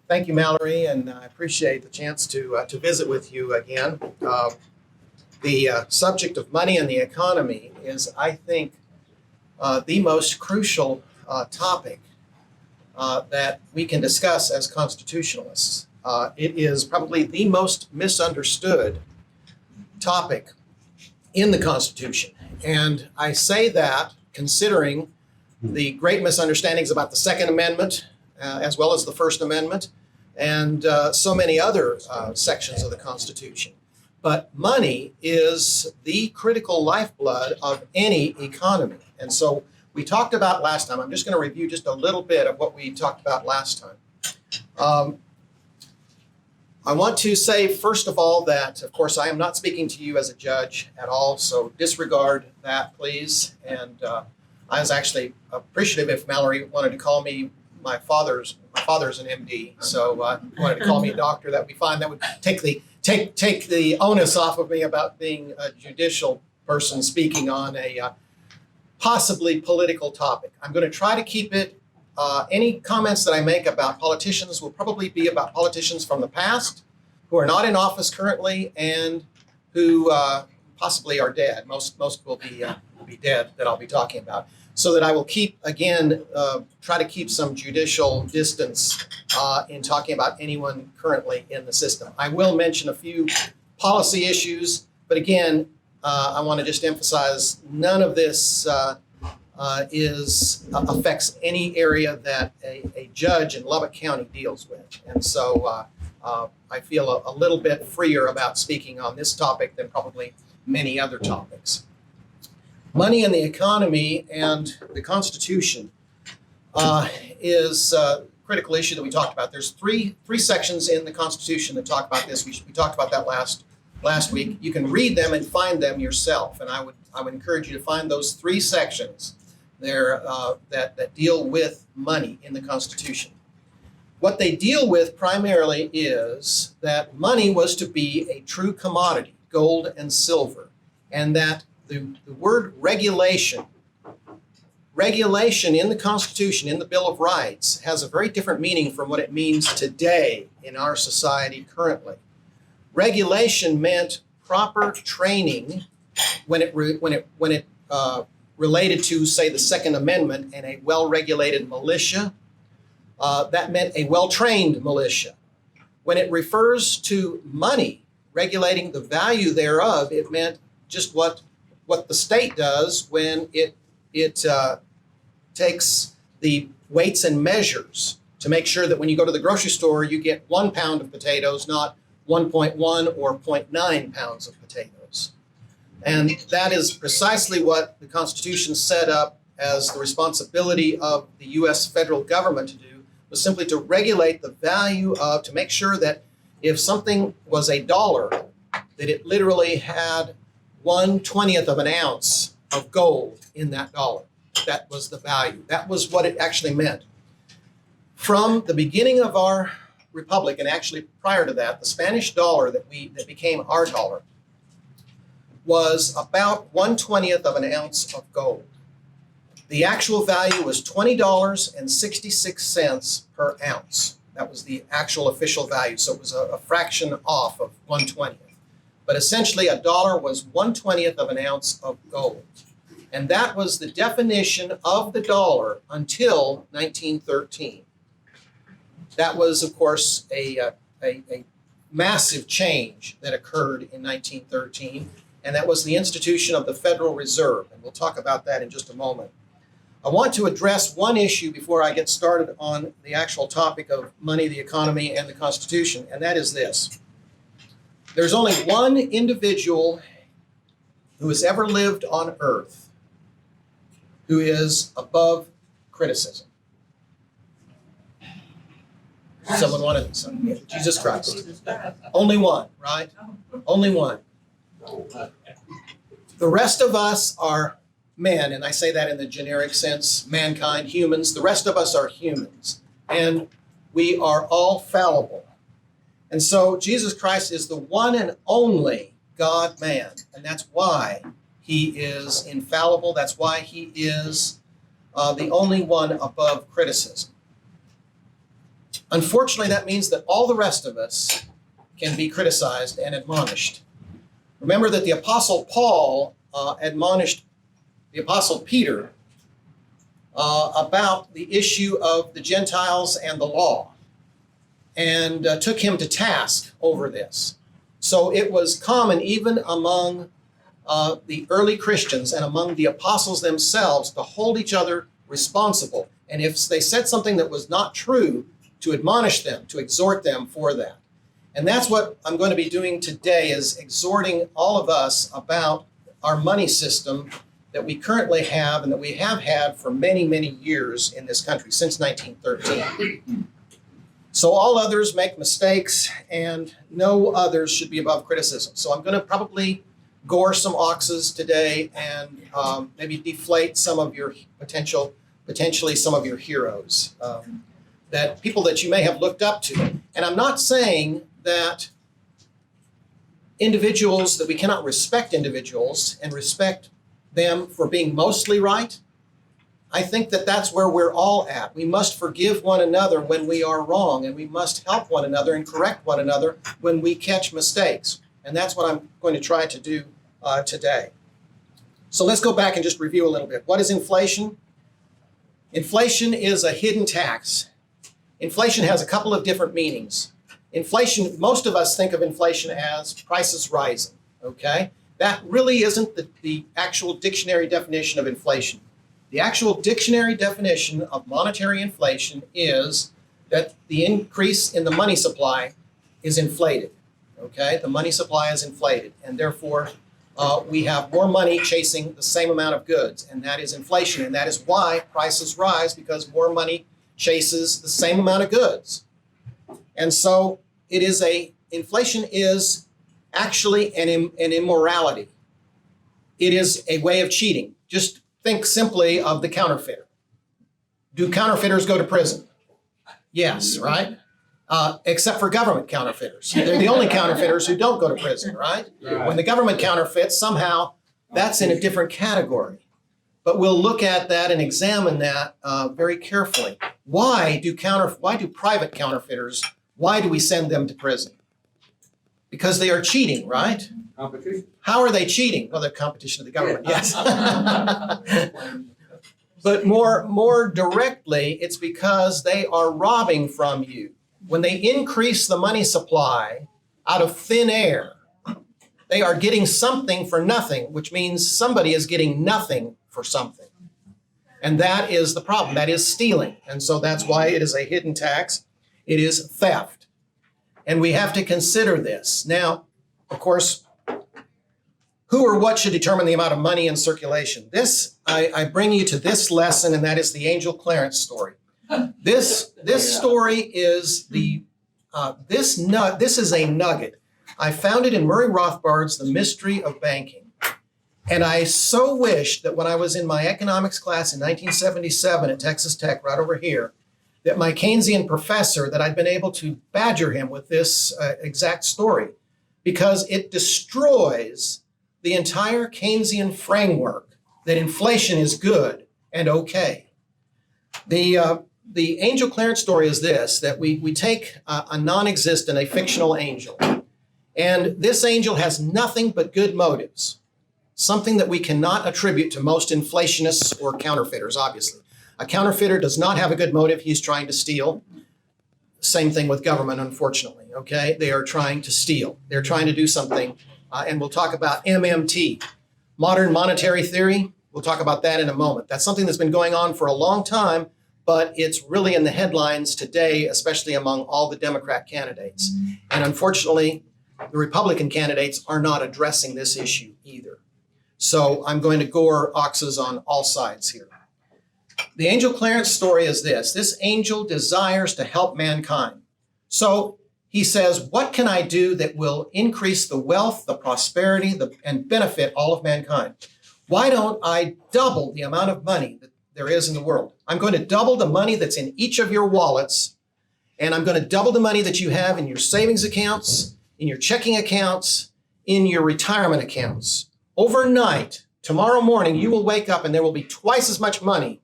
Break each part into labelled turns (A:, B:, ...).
A: Thank you, Mallory, and I appreciate the chance to visit with you again. The subject of money and the economy is, I think, the most crucial topic that we can discuss as constitutionalists. It is probably the most misunderstood topic in the Constitution. And I say that considering the great misunderstandings about the Second Amendment, as well as the First Amendment, and so many other sections of the Constitution. But money is the critical lifeblood of any economy. And so we talked about last time. I'm just going to review just a little bit of what we talked about last time. I want to say, first of all, that, of course, I am not speaking to you as a judge at all, so disregard that, please. And I was actually appreciative if Mallory wanted to call me my father's an MD, so wanted to call me a doctor. That would be fine. That would take the onus off of me about being a judicial person speaking on a possibly political topic. I'm going to try to keep it. Any comments that I make about politicians will probably be about politicians from the past who are not in office currently and who possibly are dead. Most will be dead that I'll be talking about. So that I will try to keep some judicial distance in talking about anyone currently in the system. I will mention a few policy issues, but again, I want to just emphasize none of this affects any area that a judge in Lubbock County deals with. And so I feel a little bit freer about speaking on this topic than probably many other topics. Money and the economy and the Constitution is a critical issue that we talked about. There's three sections in the Constitution that talk about this. We talked about that last week. You can read them and find them yourself, and I would encourage you to find those three sections there that deal with money in the Constitution. What they deal with primarily is that money was to be a true commodity, gold and silver, and that the word regulation in the Constitution, in the Bill of Rights, has a very different meaning from what it means today in our society currently. Regulation meant proper training when it related to, say, the Second Amendment and a well-regulated militia. That meant a well-trained militia. When it refers to money, regulating the value thereof, it meant just what the state does when it takes the weights and measures to make sure that when you go to the grocery store, you get 1 pound of potatoes, not 1.1 or 0.9 pounds of potatoes. And that is precisely what the Constitution set up as the responsibility of the U.S. federal government to do, was simply to regulate the value of, to make sure that if something was $1, that it literally had 1/20th of an ounce of gold in that dollar. That was the value. That was what it actually meant. From the beginning of our republic, and actually prior to that, the Spanish dollar that became our dollar was about 1/20th of an ounce of gold. The actual value was $20.66 per ounce. That was the actual official value. So it was a fraction off of 1/20th. But essentially, $1 was 1/20th of an ounce of gold. And that was the definition of the dollar until 1913. That was, of course, a massive change that occurred in 1913, and that was the institution of the Federal Reserve. And we'll talk about that in just a moment. I want to address one issue before I get started on the actual topic of money, the economy, and the Constitution, and that is this. There's only one individual who has ever lived on earth who is above criticism. Someone wanted something. Jesus Christ. Only one, right? Only one. The rest of us are men, and I say that in the generic sense, mankind, humans. The rest of us are humans, and we are all fallible. And so Jesus Christ is the one and only God-man, and that's why he is infallible. That's why he is the only one above criticism. Unfortunately, that means that all the rest of us can be criticized and admonished. Remember that the Apostle Paul admonished the Apostle Peter about the issue of the Gentiles and the law, and took him to task over this. So it was common even among the early Christians and among the apostles themselves to hold each other responsible. And if they said something that was not true, to admonish them, to exhort them for that. And that's what I'm going to be doing today, is exhorting all of us about our money system that we currently have and that we have had for many, many years in this country, since 1913. So all others make mistakes, and no others should be above criticism. So I'm going to probably gore some oxes today and maybe deflate some of your potentially some of your heroes, that people that you may have looked up to. And I'm not saying that individuals, that we cannot respect individuals and respect them for being mostly right. I think that that's where we're all at. We must forgive one another when we are wrong, and we must help one another and correct one another when we catch mistakes. And that's what I'm going to try to do today. So let's go back and just review a little bit. What is inflation? Inflation is a hidden tax. Inflation has a couple of different meanings. Inflation, most of us think of inflation as prices rising, okay? That really isn't the actual dictionary definition of inflation. The actual dictionary definition of monetary inflation is that the increase in the money supply is inflated, okay? The money supply is inflated, and therefore we have more money chasing the same amount of goods, and that is inflation, and that is why prices rise, because more money chases the same amount of goods. And so inflation is actually an immorality. It is a way of cheating. Just think simply of the counterfeiter. Do counterfeiters go to prison? Yes, right? Except for government counterfeiters. They're the only counterfeiters who don't go to prison, right? When the government counterfeits, somehow that's in a different category. But we'll look at that and examine that very carefully. Why do private counterfeiters, why do we send them to prison? Because they are cheating, right?
B: Competition.
A: How are they cheating? Well, they're competition of the government, yes. But more directly, it's because they are robbing from you. When they increase the money supply out of thin air, they are getting something for nothing, which means somebody is getting nothing for something. And that is the problem. That is stealing. And so that's why it is a hidden tax. It is theft. And we have to consider this. Now, of course, who or what should determine the amount of money in circulation? I bring you to this lesson, and that is the Angel Clarence story. This story is this is a nugget. I found it in Murray Rothbard's The Mystery of Banking. And I so wish that when I was in my economics class in 1977 at Texas Tech, right over here, that my Keynesian professor, that I'd been able to badger him with this exact story, because it destroys the entire Keynesian framework that inflation is good and okay. The Angel Clarence story is this, that we take a non-existent, a fictional angel, and this angel has nothing but good motives, something that we cannot attribute to most inflationists or counterfeiters, obviously. A counterfeiter does not have a good motive. He's trying to steal. Same thing with government, unfortunately, okay? They are trying to steal. They're trying to do something, and we'll talk about MMT, modern monetary theory. We'll talk about that in a moment. That's something that's been going on for a long time, but it's really in the headlines today, especially among all the Democrat candidates. And unfortunately, the Republican candidates are not addressing this issue either. So I'm going to gore oxes on all sides here. The Angel Clarence story is this. This angel desires to help mankind. So he says, what can I do that will increase the wealth, the prosperity, and benefit all of mankind? Why don't I double the amount of money that there is in the world? I'm going to double the money that's in each of your wallets, and I'm going to double the money that you have in your savings accounts, in your checking accounts, in your retirement accounts. Overnight, tomorrow morning, you will wake up and there will be twice as much money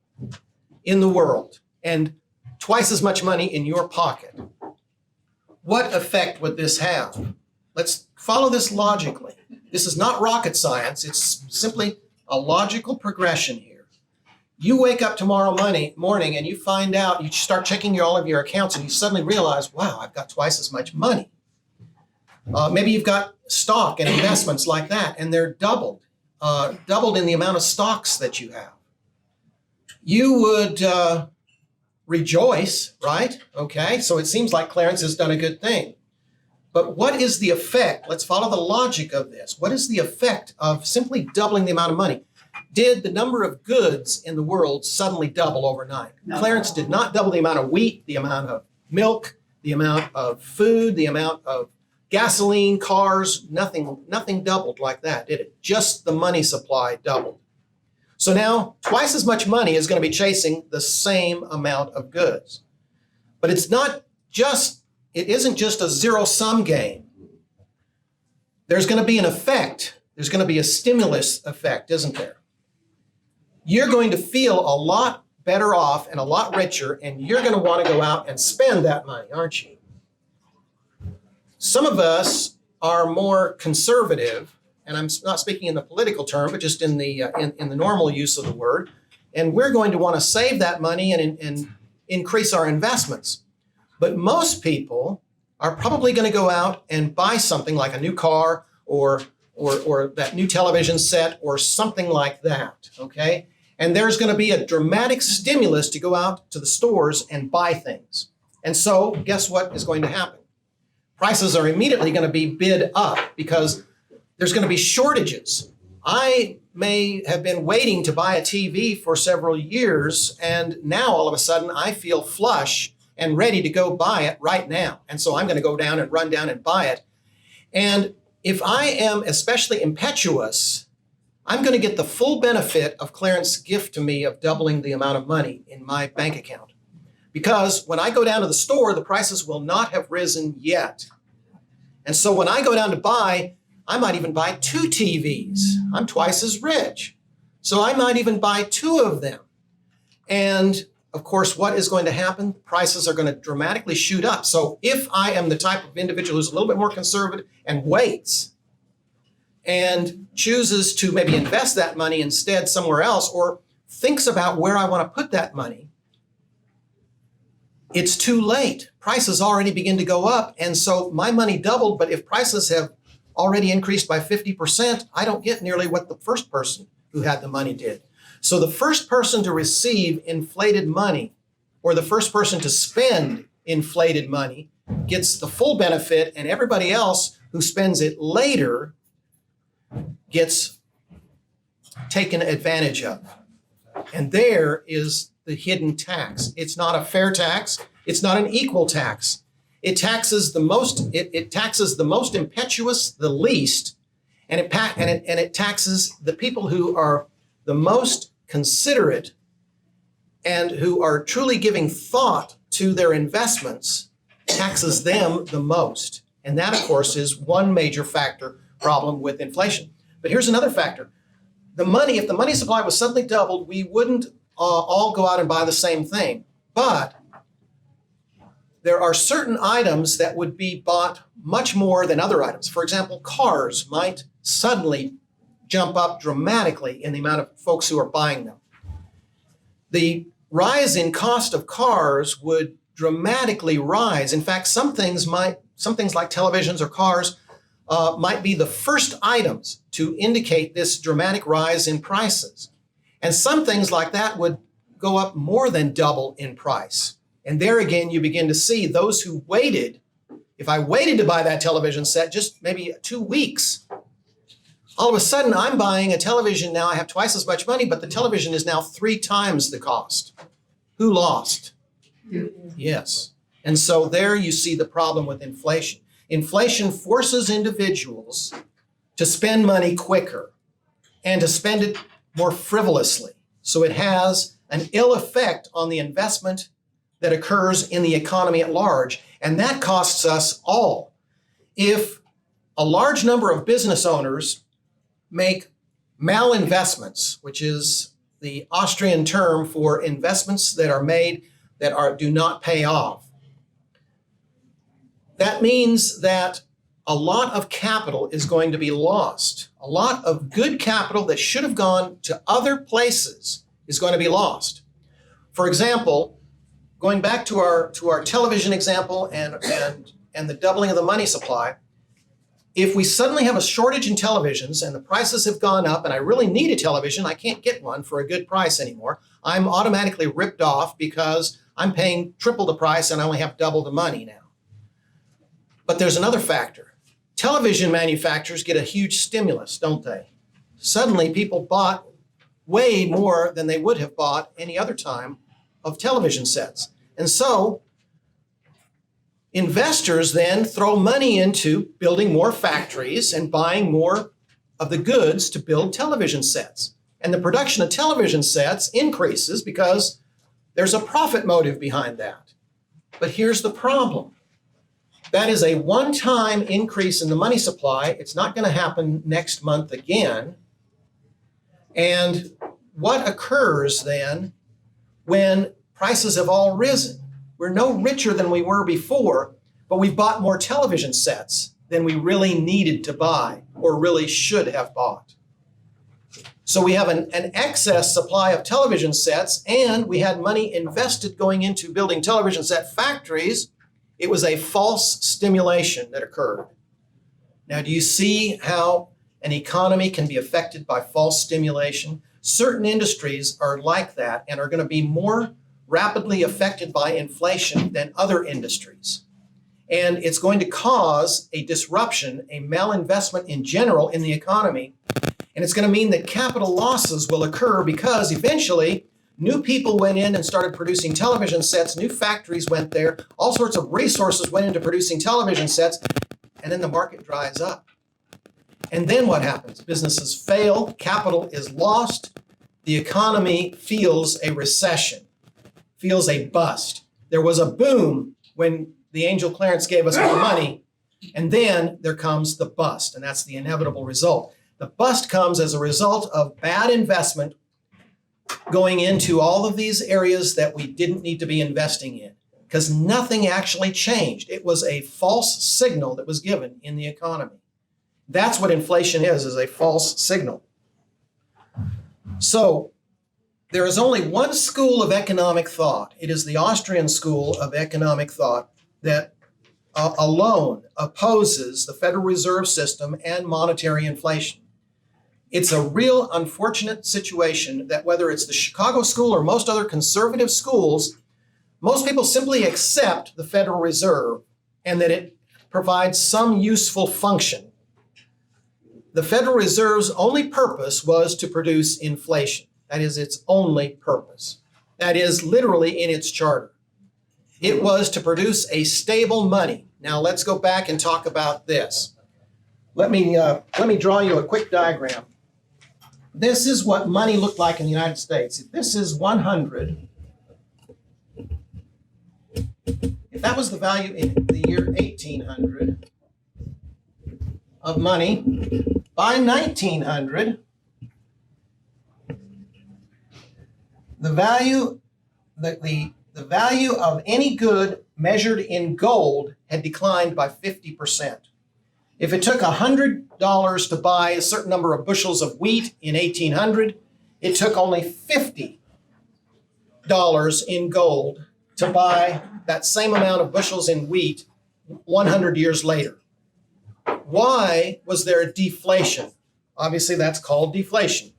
A: in the world. And twice as much money in your pocket. What effect would this have? Let's follow this logically. This is not rocket science. It's simply a logical progression here. You wake up tomorrow morning and you find out, you start checking all of your accounts and you suddenly realize, wow, I've got twice as much money. Maybe you've got stock and investments like that, and they're doubled in the amount of stocks that you have. You would rejoice, right? Okay, so it seems like Clarence has done a good thing. But what is the effect? Let's follow the logic of this. What is the effect of simply doubling the amount of money? Did the number of goods in the world suddenly double overnight? No. Clarence did not double the amount of wheat, the amount of milk, the amount of food, the amount of gasoline, cars, nothing doubled like that, did it? Just the money supply doubled. So now twice as much money is going to be chasing the same amount of goods. But it isn't just a zero-sum game. There's going to be an effect. There's going to be a stimulus effect, isn't there? You're going to feel a lot better off and a lot richer, and you're going to want to go out and spend that money, aren't you? Some of us are more conservative, and I'm not speaking in the political term, but just in the normal use of the word. And we're going to want to save that money and increase our investments. But most people are probably going to go out and buy something like a new car or that new television set or something like that, okay? And there's going to be a dramatic stimulus to go out to the stores and buy things. And so guess what is going to happen? Prices are immediately going to be bid up because there's going to be shortages. I may have been waiting to buy a TV for several years, and now all of a sudden I feel flush and ready to go buy it right now. And so I'm going to go down and run down and buy it. And if I am especially impetuous, I'm going to get the full benefit of Clarence's gift to me of doubling the amount of money in my bank account. Because when I go down to the store, the prices will not have risen yet. And so when I go down to buy, I might even buy 2 TVs. I'm twice as rich. So I might even buy 2 of them. And of course, what is going to happen? Prices are going to dramatically shoot up. So if I am the type of individual who's a little bit more conservative and waits and chooses to maybe invest that money instead somewhere else or thinks about where I want to put that money, it's too late. Prices already begin to go up. And so my money doubled, but if prices have already increased by 50%, I don't get nearly what the first person who had the money did. So the first person to receive inflated money or the first person to spend inflated money gets the full benefit, and everybody else who spends it later gets taken advantage of. And there is the hidden tax. It's not a fair tax. It's not an equal tax. It taxes the most. It taxes the most impetuous, the least, and it taxes the people who are the most considerate and who are truly giving thought to their investments. Taxes them the most, and that, of course, is one major problem with inflation. But here's another factor: if the money supply was suddenly doubled, we wouldn't all go out and buy the same thing. But there are certain items that would be bought much more than other items. For example, cars might suddenly jump up dramatically in the amount of folks who are buying them. The rise in cost of cars would dramatically rise. In fact, some things like televisions or cars might be the first items to indicate this dramatic rise in prices. And some things like that would go up more than double in price. And there again, you begin to see those who waited. If I waited to buy that television set just maybe 2 weeks, all of a sudden I'm buying a television now. I have twice as much money, but the television is now 3 times the cost. Who lost? Yes. And so there you see the problem with inflation. Inflation forces individuals to spend money quicker and to spend it more frivolously. So it has an ill effect on the investment that occurs in the economy at large, and that costs us all. If a large number of business owners make malinvestments, which is the Austrian term for investments that are made that do not pay off. That means that a lot of capital is going to be lost. A lot of good capital that should have gone to other places is going to be lost. For example, going back to our television example and the doubling of the money supply, if we suddenly have a shortage in televisions and the prices have gone up and I really need a television, I can't get one for a good price anymore, I'm automatically ripped off because I'm paying triple the price and I only have double the money now. But there's another factor. Television manufacturers get a huge stimulus, don't they? Suddenly people bought way more than they would have bought any other time of television sets. And so investors then throw money into building more factories and buying more of the goods to build television sets. And the production of television sets increases because there's a profit motive behind that. But here's the problem. That is a one-time increase in the money supply. It's not going to happen next month again. And what occurs then when prices have all risen? We're no richer than we were before, but we've bought more television sets than we really needed to buy or really should have bought. So we have an excess supply of television sets, and we had money invested going into building television set factories. It was a false stimulation that occurred. Now, do you see how an economy can be affected by false stimulation? Certain industries are like that and are going to be more rapidly affected by inflation than other industries. And it's going to cause a disruption, a malinvestment in general in the economy. And it's going to mean that capital losses will occur because eventually new people went in and started producing television sets, new factories went there, all sorts of resources went into producing television sets, and then the market dries up. And then what happens? Businesses fail, capital is lost, the economy feels a recession, feels a bust. There was a boom when the angel Clarence gave us more money, and then there comes the bust, and that's the inevitable result. The bust comes as a result of bad investment going into all of these areas that we didn't need to be investing in because nothing actually changed. It was a false signal that was given in the economy. That's what inflation is a false signal. So there is only one school of economic thought. It is the Austrian school of economic thought that alone opposes the Federal Reserve System and monetary inflation. It's a real unfortunate situation that whether it's the Chicago school or most other conservative schools, most people simply accept the Federal Reserve and that it provides some useful function. The Federal Reserve's only purpose was to produce inflation. That is its only purpose. That is literally in its charter. It was to produce a stable money. Now let's go back and talk about this. Let me draw you a quick diagram. This is what money looked like in the United States. If this is 100, if that was the value in the year 1800 of money, by 1900, the value of any good measured in gold had declined by 50%. If it took $100 to buy a certain number of bushels of wheat in 1800, it took only $50 in gold to buy that same amount of bushels in wheat 100 years later. Why was there a deflation? Obviously, that's called deflation.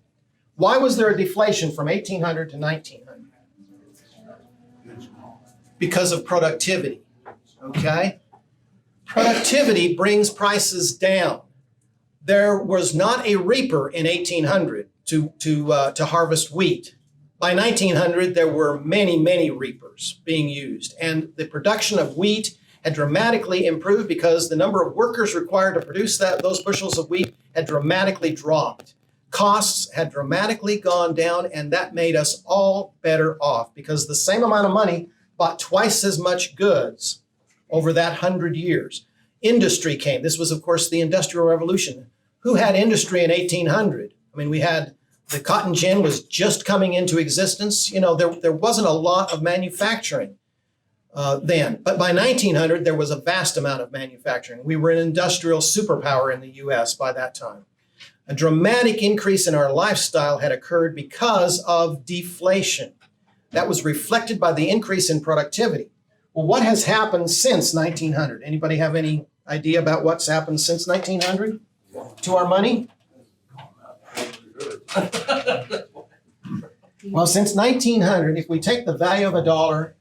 A: Why was there a deflation from 1800 to 1900? Because of productivity, okay? Productivity brings prices down. There was not a reaper in 1800 to harvest wheat. By 1900, there were many, many reapers being used, and the production of wheat had dramatically improved because the number of workers required to produce those bushels of wheat had dramatically dropped. Costs had dramatically gone down, and that made us all better off because the same amount of money bought twice as much goods over that 100 years. Industry came. This was, of course, the Industrial Revolution. Who had industry in 1800? I mean, we had The cotton gin was just coming into existence. You know, there wasn't a lot of manufacturing then. But by 1900, there was a vast amount of manufacturing. We were an industrial superpower in the US by that time. A dramatic increase in our lifestyle had occurred because of deflation. That was reflected by the increase in productivity. Well, what has happened since 1900? Anybody have any idea about what's happened since 1900 to our money? Well, since 1900, if we take the value of a dollar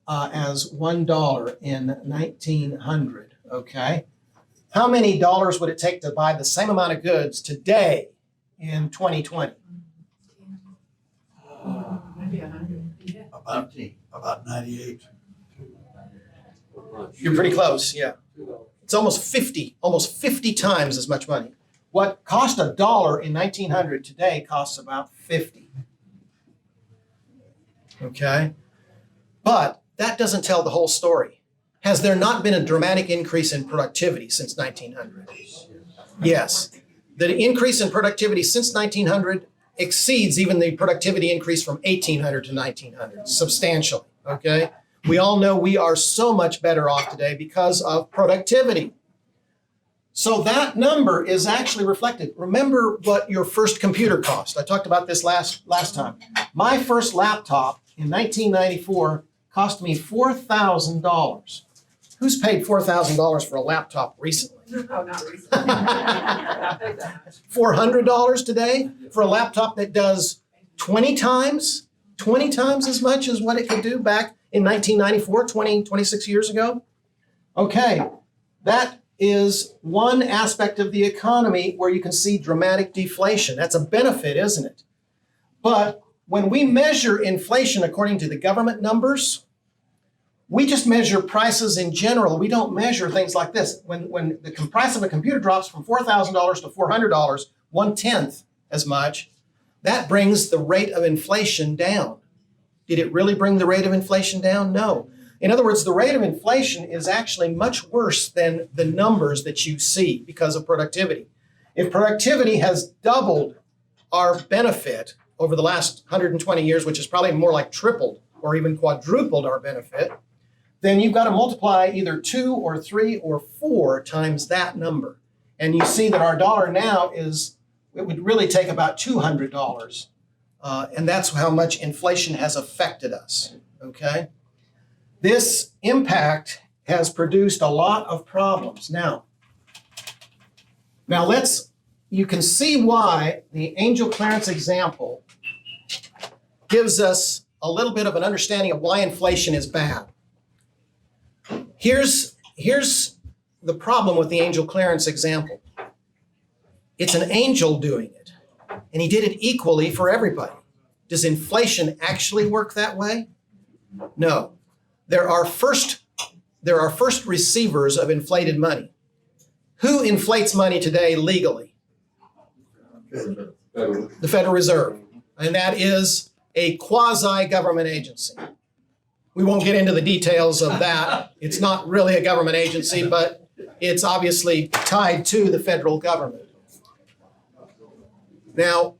A: as $1 in 1900, okay, how many dollars would it take to buy the same amount of goods today in 2020?
B: Maybe 100. Yeah.
C: About 98.
A: You're pretty close, yeah. It's almost 50 times as much money. What cost a dollar in 1900 today costs about 50. Okay? But that doesn't tell the whole story. Has there not been a dramatic increase in productivity since 1900? Yes. The increase in productivity since 1900 exceeds even the productivity increase from 1800 to 1900, substantially, okay? We all know we are so much better off today because of productivity. So that number is actually reflected. Remember what your first computer cost. I talked about this last time. My first laptop in 1994 cost me $4,000. Who's paid $4,000 for a laptop recently?
B: Oh, not recently. Not paid that much.
A: $400 today for a laptop that does 20 times as much as what it could do back in 1994, 26 years ago? Okay, that is one aspect of the economy where you can see dramatic deflation. That's a benefit, isn't it? But when we measure inflation according to the government numbers, we just measure prices in general. We don't measure things like this. When the price of a computer drops from $4,000 to $400, 1/10 as much, that brings the rate of inflation down. Did it really bring the rate of inflation down? No. In other words, the rate of inflation is actually much worse than the numbers that you see because of productivity. If productivity has doubled our benefit over the last 120 years, which is probably more like tripled or even quadrupled our benefit, then you've got to multiply either 2 or 3 or 4 times that number. And you see that our dollar now it would really take about $200. And that's how much inflation has affected us, okay? This impact has produced a lot of problems. Now you can see why the Angel Clarence example gives us a little bit of an understanding of why inflation is bad. Here's the problem with the Angel Clarence example. It's an angel doing it, and he did it equally for everybody. Does inflation actually work that way? No. There are first receivers of inflated money. Who inflates money today legally? The Federal Reserve, and that is a quasi-government agency. We won't get into the details of that. It's not really a government agency, but it's obviously tied to the federal government. Now,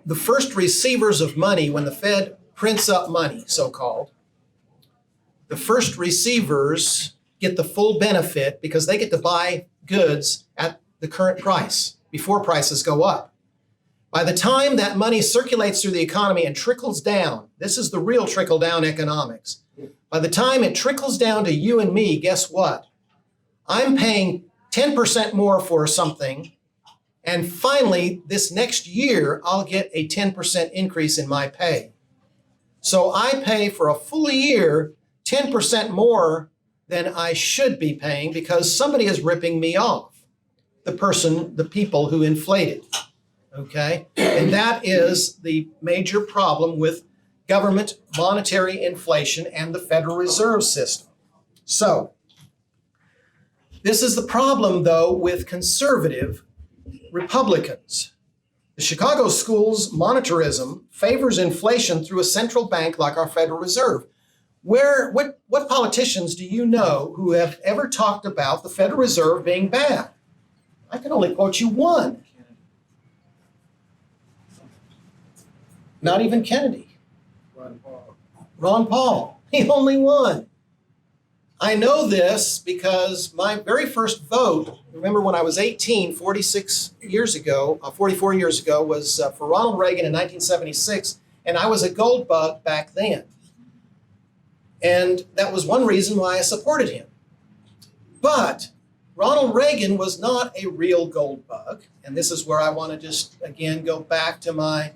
A: the first receivers of money, when the Fed prints up money, so-called, the first receivers get the full benefit because they get to buy goods at the current price before prices go up. By the time that money circulates through the economy and trickles down, this is the real trickle-down economics. By the time it trickles down to you and me, guess what? I'm paying 10% more for something, and finally, this next year, I'll get a 10% increase in my pay. So I pay for a full year 10% more than I should be paying because somebody is ripping me off. The people who inflated. Okay? And that is the major problem with government monetary inflation and the Federal Reserve System. So, this is the problem, though, with conservative Republicans. The Chicago School's monetarism favors inflation through a central bank like our Federal Reserve. What politicians do you know who have ever talked about the Federal Reserve being bad? I can only quote you one. Not even Kennedy.
C: Ron Paul.
A: Ron Paul. He only won. I know this because my very first vote, remember when I was 18, 44 years ago, was for Ronald Reagan in 1976, and I was a gold bug back then. And that was one reason why I supported him. But Ronald Reagan was not a real gold bug, and this is where I want to just, again, go back to my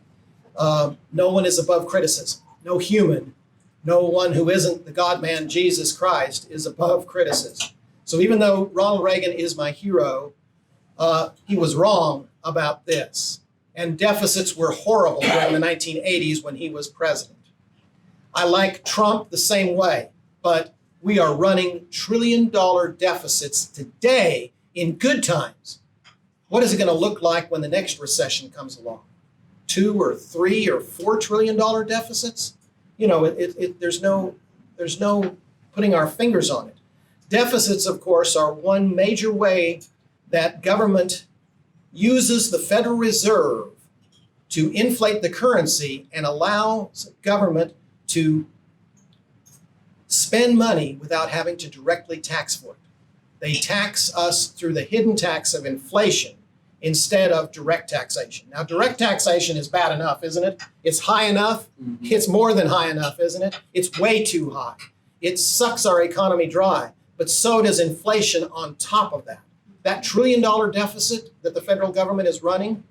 A: no one is above criticism. No human, no one who isn't the God-man Jesus Christ is above criticism. So even though Ronald Reagan is my hero, he was wrong about this. And deficits were horrible during the 1980s when he was president. I like Trump the same way, but we are running trillion-dollar deficits today in good times. What is it going to look like when the next recession comes along? 2 or 3 or 4 trillion-dollar deficits? You know, there's no putting our fingers on it. Deficits, of course, are one major way that government uses the Federal Reserve to inflate the currency and allows government to spend money without having to directly tax for it. They tax us through the hidden tax of inflation instead of direct taxation. Now, direct taxation is bad enough, isn't it? It's high enough. It's more than high enough, isn't it? It's way too high. It sucks our economy dry, but so does inflation on top of that. That trillion-dollar deficit that the federal government is running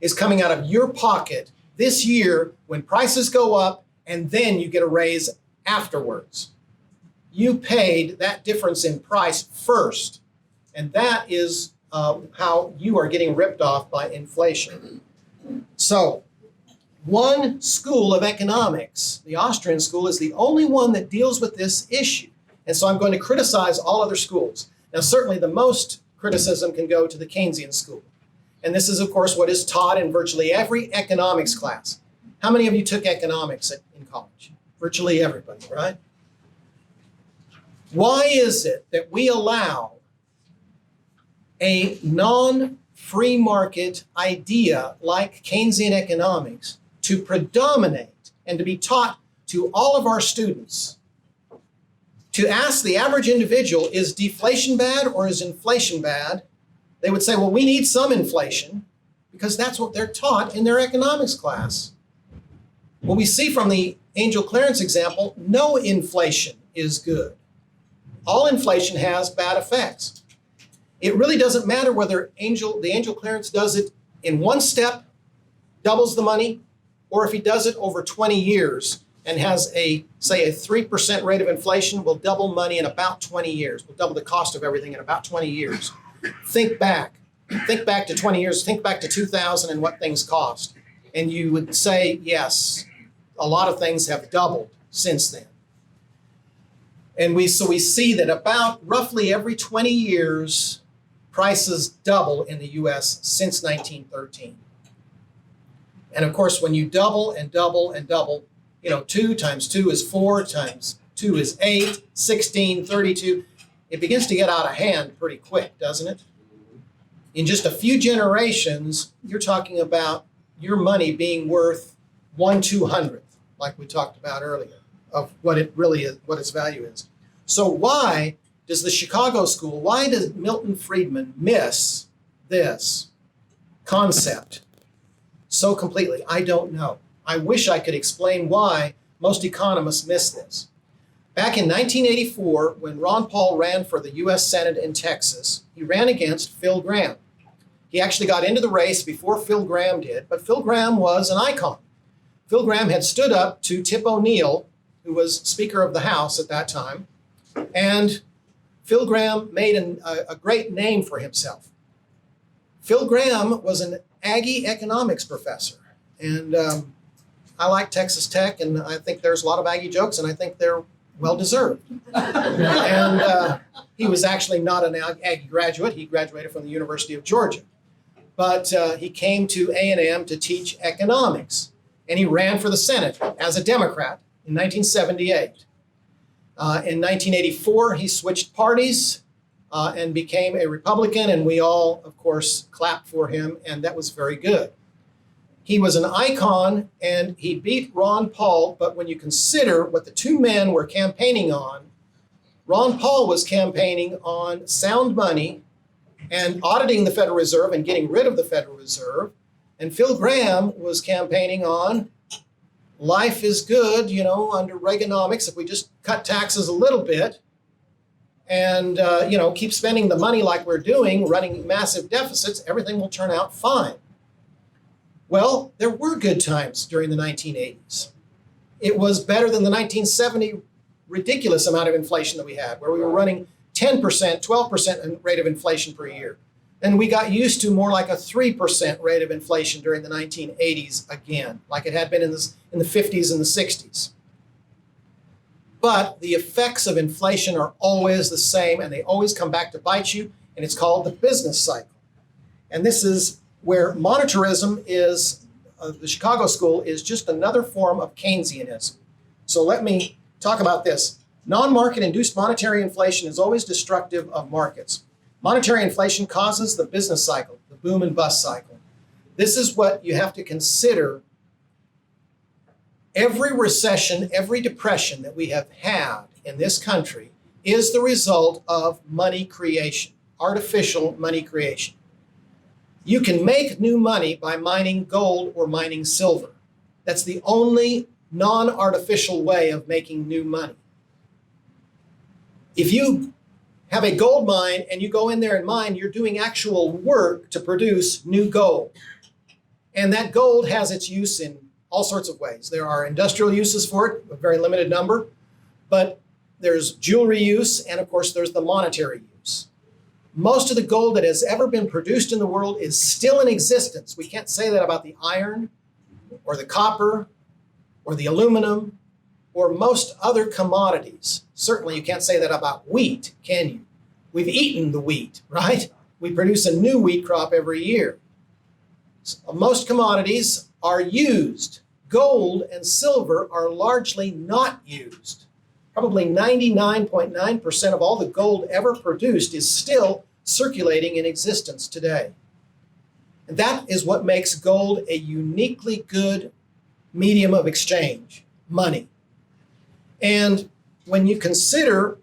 A: is coming out of your pocket this year when prices go up and then you get a raise afterwards. You paid that difference in price first, and that is how you are getting ripped off by inflation. So, one school of economics, the Austrian school, is the only one that deals with this issue. And so I'm going to criticize all other schools. Now, certainly the most criticism can go to the Keynesian school. And this is, of course, what is taught in virtually every economics class. How many of you took economics in college? Virtually everybody, right? Why is it that we allow a non-free market idea like Keynesian economics to predominate and to be taught to all of our students? To ask the average individual, is deflation bad or is inflation bad? They would say, well, we need some inflation because that's what they're taught in their economics class. Well, we see from the Angel Clarence example, no inflation is good. All inflation has bad effects. It really doesn't matter whether the Angel Clarence does it in one step, doubles the money, or if he does it over 20 years and has say a 3% rate of inflation, will double money in about 20 years. Will double the cost of everything in about 20 years. Think back to 20 years, think back to 2000 and what things cost. And you would say, yes, a lot of things have doubled since then. And we see that about roughly every 20 years, prices double in the US since 1913. And of course, when you double and double and double, 2 times 2 is 4, times 2 is 8, 16, 32. It begins to get out of hand pretty quick, doesn't it? In just a few generations, you're talking about your money being worth 1/200th, like we talked about earlier, of what it really is, what its value is. So why does the Chicago school, why does Milton Friedman miss this concept so completely? I don't know. I wish I could explain why most economists miss this. Back in 1984, when Ron Paul ran for the U.S. Senate in Texas, he ran against Phil Gramm. He actually got into the race before Phil Gramm did, but Phil Gramm was an icon. Phil Gramm had stood up to Tip O'Neill, who was Speaker of the House at that time, and Phil Gramm made a great name for himself. Phil Gramm was an Aggie economics professor, and I like Texas Tech, and I think there's a lot of Aggie jokes, and I think they're well-deserved. And he was actually not an Aggie graduate. He graduated from the University of Georgia. But he came to A&M to teach economics, and he ran for the Senate as a Democrat in 1978. In 1984, he switched parties and became a Republican, and we all, of course, clapped for him, and that was very good. He was an icon and he beat Ron Paul, but when you consider what the two men were campaigning on, Ron Paul was campaigning on sound money and auditing the Federal Reserve and getting rid of the Federal Reserve. And Phil Gramm was campaigning on life is good, under Reaganomics, if we just cut taxes a little bit and, keep spending the money like we're doing, running massive deficits, everything will turn out fine. Well, there were good times during the 1980s. It was better than the 1970 ridiculous amount of inflation that we had, where we were running 10%, 12% rate of inflation per year. And we got used to more like a 3% rate of inflation during the 1980s again, like it had been in the 50s and the 60s. But the effects of inflation are always the same, and they always come back to bite you, and it's called the business cycle. And this is where monetarism is, the Chicago School, is just another form of Keynesianism. So let me talk about this. Non-market induced monetary inflation is always destructive of markets. Monetary inflation causes the business cycle, the boom and bust cycle. This is what you have to consider. Every recession, every depression that we have had in this country is the result of money creation, artificial money creation. You can make new money by mining gold or mining silver. That's the only non-artificial way of making new money. If you have a gold mine and you go in there and mine, you're doing actual work to produce new gold. And that gold has its use in all sorts of ways. There are industrial uses for it, a very limited number, but there's jewelry use, and of course there's the monetary use. Most of the gold that has ever been produced in the world is still in existence. We can't say that about the iron or the copper or the aluminum or most other commodities. Certainly you can't say that about wheat, can you? We've eaten the wheat, right? We produce a new wheat crop every year. So most commodities are used. Gold and silver are largely not used. Probably 99.9% of all the gold ever produced is still circulating in existence today. And that is what makes gold a uniquely good medium of exchange, money. And when you consider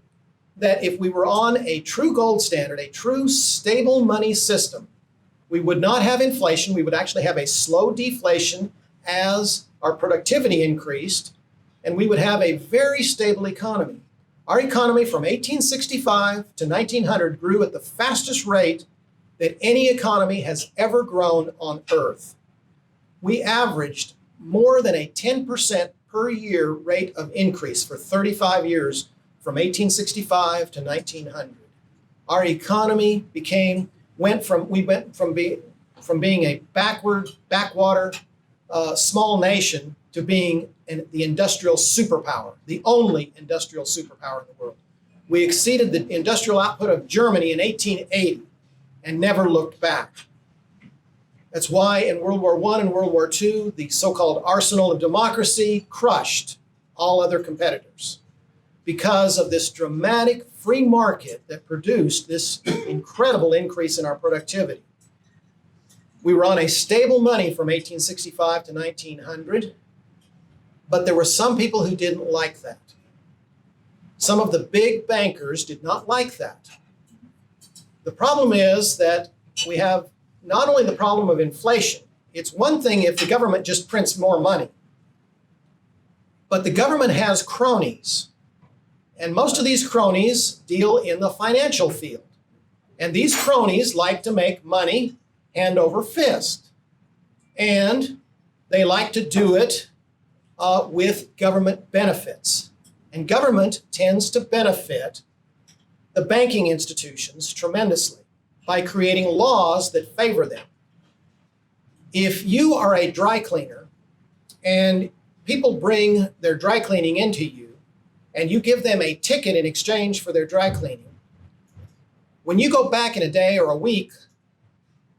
A: that if we were on a true gold standard, a true stable money system, we would not have inflation. We would actually have a slow deflation as our productivity increased, and we would have a very stable economy. Our economy from 1865 to 1900 grew at the fastest rate that any economy has ever grown on Earth. We averaged more than a 10% per year rate of increase for 35 years from 1865 to 1900. Our economy went from being a backwater, small nation to being the industrial superpower, the only industrial superpower in the world. We exceeded the industrial output of Germany in 1880 and never looked back. That's why in World War I and World War II, the so-called arsenal of democracy crushed all other competitors because of this dramatic free market that produced this incredible increase in our productivity. We were on a stable money from 1865 to 1900, but there were some people who didn't like that. Some of the big bankers did not like that. The problem is that we have not only the problem of inflation. It's one thing if the government just prints more money, but the government has cronies. And most of these cronies deal in the financial field. And these cronies like to make money hand over fist. And they like to do it with government benefits. And government tends to benefit the banking institutions tremendously by creating laws that favor them. If you are a dry cleaner and people bring their dry cleaning into you and you give them a ticket in exchange for their dry cleaning, when you go back in a day or a week,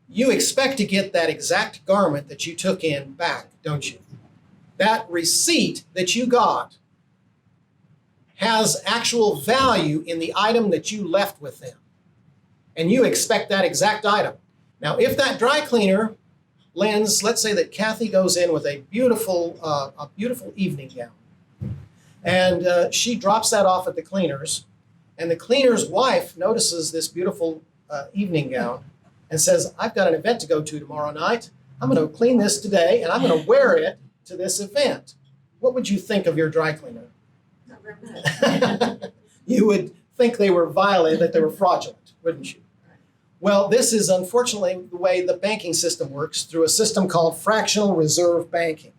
A: you expect to get that exact garment that you took in back, don't you? That receipt that you got has actual value in the item that you left with them. And you expect that exact item. Now, if that dry cleaner lends, let's say that Kathy goes in with a beautiful evening gown, and she drops that off at the cleaners, and the cleaner's wife notices this beautiful evening gown and says, I've got an event to go to tomorrow night. I'm going to clean this today, and I'm going to wear it to this event. What would you think of your dry cleaner?
B: Not very much.
A: You would think they were violated, that they were fraudulent, wouldn't you? Well, this is unfortunately the way the banking system works, through a system called fractional reserve banking.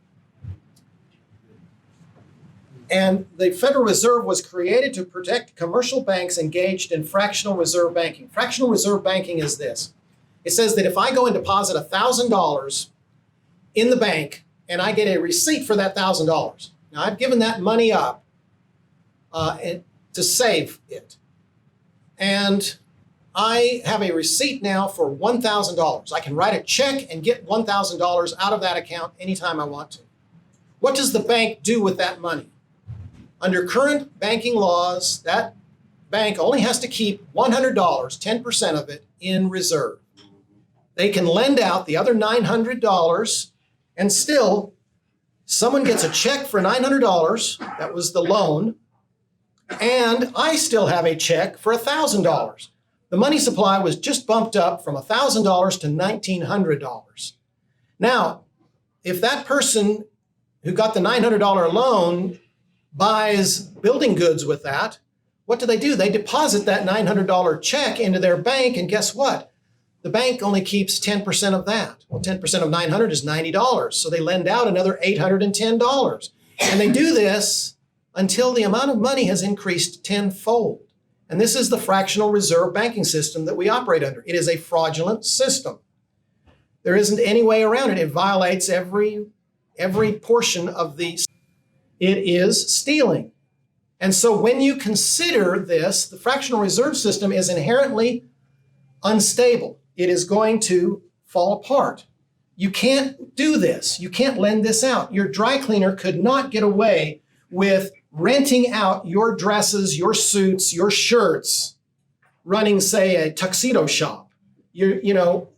A: And the Federal Reserve was created to protect commercial banks engaged in fractional reserve banking. Fractional reserve banking is this. It says that if I go and deposit $1,000 in the bank and I get a receipt for that $1,000, now I've given that money up to save it. And I have a receipt now for $1,000. I can write a check and get $1,000 out of that account anytime I want to. What does the bank do with that money? Under current banking laws, that bank only has to keep $100, 10% of it, in reserve. They can lend out the other $900, and still someone gets a check for $900, that was the loan, and I still have a check for $1,000. The money supply was just bumped up from $1,000 to $1,900. Now, if that person who got the $900 loan buys building goods with that, what do? They deposit that $900 check into their bank, and guess what? The bank only keeps 10% of that. Well, 10% of 900 is $90, so they lend out another $810. And they do this until the amount of money has increased tenfold. And this is the fractional reserve banking system that we operate under. It is a fraudulent system. There isn't any way around it. It violates every portion of the. It is stealing. And so when you consider this, the fractional reserve system is inherently unstable. It is going to fall apart. You can't do this. You can't lend this out. Your dry cleaner could not get away with renting out your dresses, your suits, your shirts, running, say, a tuxedo shop,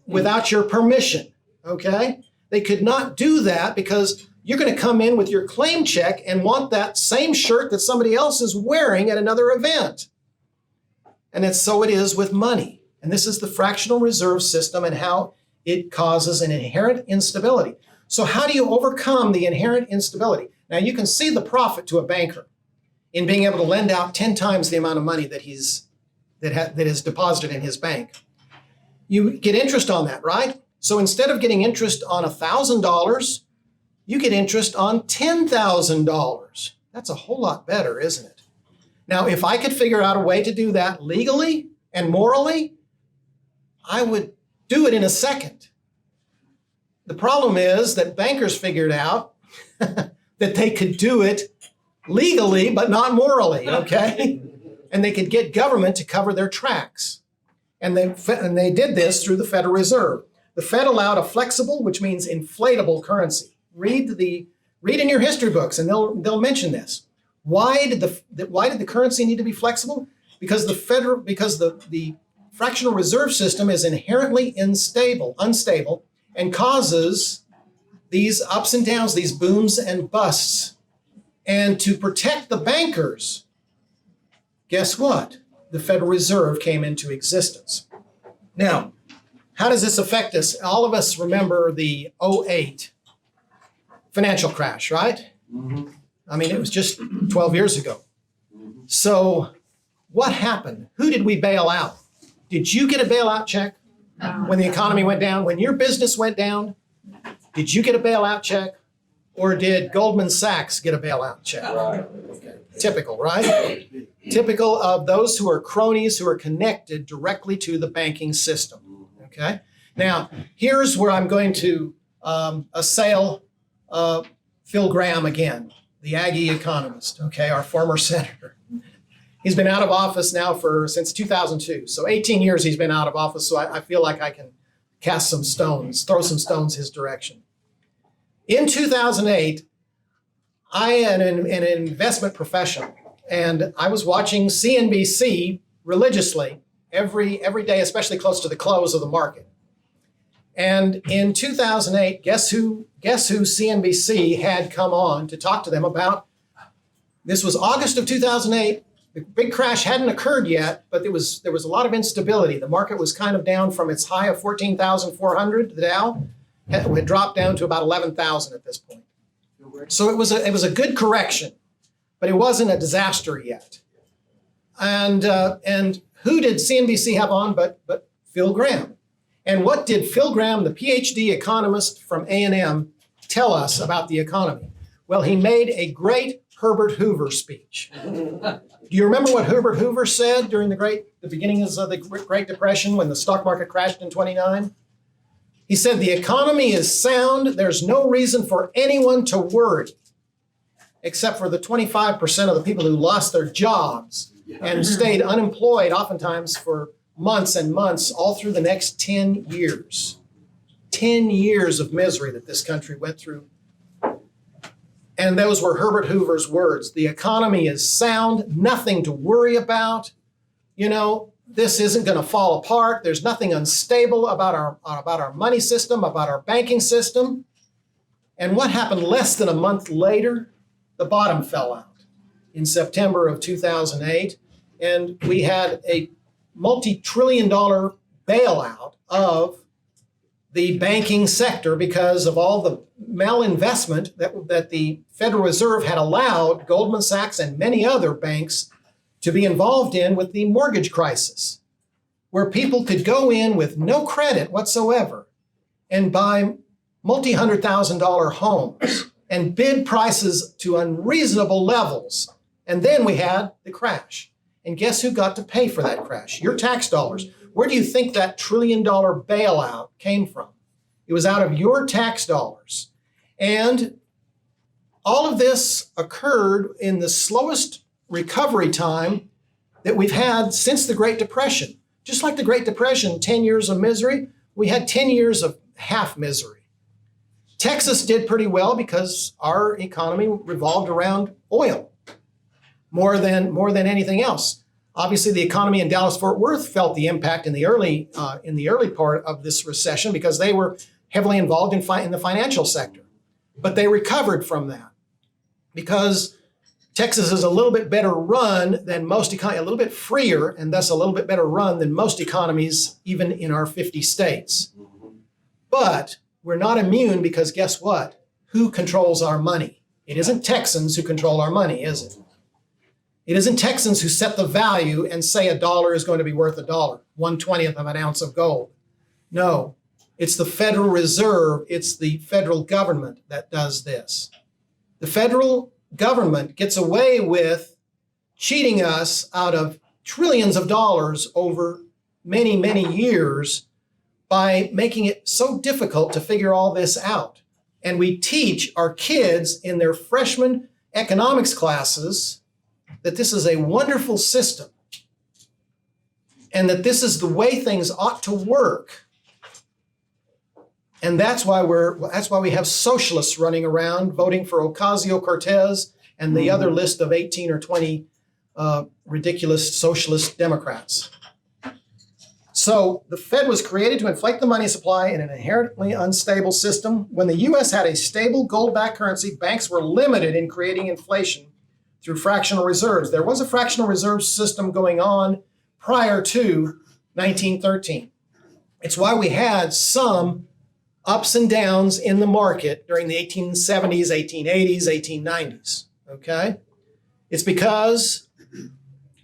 A: without your permission, okay? They could not do that because you're going to come in with your claim check and want that same shirt that somebody else is wearing at another event. And so it is with money. And this is the fractional reserve system and how it causes an inherent instability. So how do you overcome the inherent instability? Now, you can see the profit to a banker in being able to lend out 10 times the amount of money that is deposited in his bank. You get interest on that, right? So instead of getting interest on $1,000, you get interest on $10,000. That's a whole lot better, isn't it? Now, if I could figure out a way to do that legally and morally, I would do it in a second. The problem is that bankers figured out that they could do it legally, but not morally, okay? And they could get government to cover their tracks. And they did this through the Federal Reserve. The Fed allowed a flexible, which means inflatable currency. Read in your history books, and they'll mention this. Why did the currency need to be flexible? Because the fractional reserve system is inherently unstable, and causes these ups and downs, these booms and busts. And to protect the bankers, guess what? The Federal Reserve came into existence. Now, how does this affect us? All of us remember the 2008 financial crash, right? Mm-hmm. I mean, it was just 12 years ago. Mm-hmm. So what happened? Who did we bail out? Did you get a bailout check when the economy went down? When your business went down, did you get a bailout check? Or did Goldman Sachs get a bailout check? Right. Okay. Typical, right? Typical of those who are cronies who are connected directly to the banking system. Okay? Now, here's where I'm going to assail Phil Graham again, the Aggie economist, okay, our former senator. He's been out of office now since 2002. So 18 years he's been out of office, so I feel like I can cast some stones, throw some stones his direction. In 2008, I am an investment professional, and I was watching CNBC religiously every day, especially close to the close of the market. And in 2008, guess who CNBC had come on to talk to them about? This was August of 2008. The big crash hadn't occurred yet, but there was a lot of instability. The market was kind of down from its high of 14,400. The Dow had dropped down to about 11,000 at this point. So it was a good correction, but it wasn't a disaster yet. And who did CNBC have on but Phil Gramm? And what did Phil Gramm, the PhD economist from A&M, tell us about the economy? Well, he made a great Herbert Hoover speech. Do you remember what Herbert Hoover said during the beginnings of the Great Depression when the stock market crashed in 29? He said, the economy is sound. There's no reason for anyone to worry, except for the 25% of the people who lost their jobs and stayed unemployed oftentimes for months and months, all through the next 10 years. 10 years of misery that this country went through. And those were Herbert Hoover's words. The economy is sound, nothing to worry about. You know, this isn't going to fall apart. There's nothing unstable about our money system, about our banking system. And what happened less than a month later? The bottom fell out in September of 2008. And we had a multi-trillion-dollar bailout of the banking sector because of all the malinvestment that the Federal Reserve had allowed Goldman Sachs and many other banks to be involved in with the mortgage crisis, where people could go in with no credit whatsoever and buy multi-$100,000 homes and bid prices to unreasonable levels. And then we had the crash. And guess who got to pay for that crash? Your tax dollars. Where do you think that $1 trillion bailout came from? It was out of your tax dollars. And all of this occurred in the slowest recovery time that we've had since the Great Depression. Just like the Great Depression, 10 years of misery, we had 10 years of half misery. Texas did pretty well because our economy revolved around oil more than anything else. Obviously, the economy in Dallas-Fort Worth felt the impact in the early part of this recession because they were heavily involved in the financial sector. But they recovered from that because Texas is a little bit better run than most economies, a little bit freer, and thus a little bit better run than most economies, even in our 50 states. But we're not immune because guess what? Who controls our money? It isn't Texans who control our money, is it? It isn't Texans who set the value and say $1 is going to be worth $1, 1/20th of an ounce of gold. No, it's the Federal Reserve, it's the federal government that does this. The federal government gets away with cheating us out of trillions of dollars over many, many years by making it so difficult to figure all this out. And we teach our kids in their freshman economics classes that this is a wonderful system and that this is the way things ought to work. And that's why we have socialists running around voting for Ocasio-Cortez and the other list of 18 or 20 ridiculous socialist Democrats. So the Fed was created to inflate the money supply in an inherently unstable system. When the U.S. had a stable gold-backed currency, banks were limited in creating inflation through fractional reserves. There was a fractional reserve system going on prior to 1913. It's why we had some ups and downs in the market during the 1870s, 1880s, 1890s, okay? It's because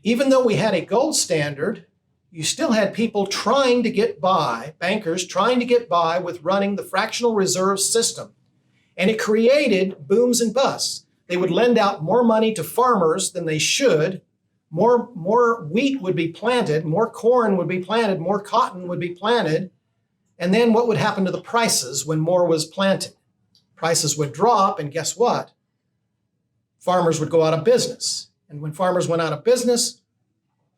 A: even though we had a gold standard, you still had people trying to get by, bankers trying to get by with running the fractional reserve system. And it created booms and busts. They would lend out more money to farmers than they should. More wheat would be planted, more corn would be planted, more cotton would be planted. And then what would happen to the prices when more was planted? Prices would drop, and guess what? Farmers would go out of business. And when farmers went out of business,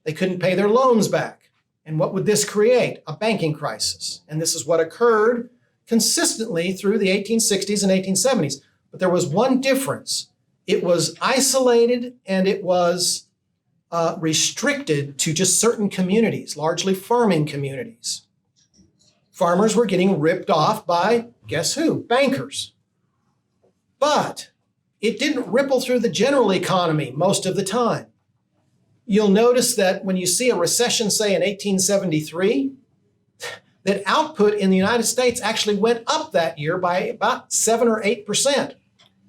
A: they couldn't pay their loans back. And what would this create? A banking crisis. And this is what occurred consistently through the 1860s and 1870s. But there was one difference. It was isolated and it was restricted to just certain communities, largely farming communities. Farmers were getting ripped off by, guess who? Bankers. But it didn't ripple through the general economy most of the time. You'll notice that when you see a recession, say in 1873, that output in the United States actually went up that year by about 7 or 8%.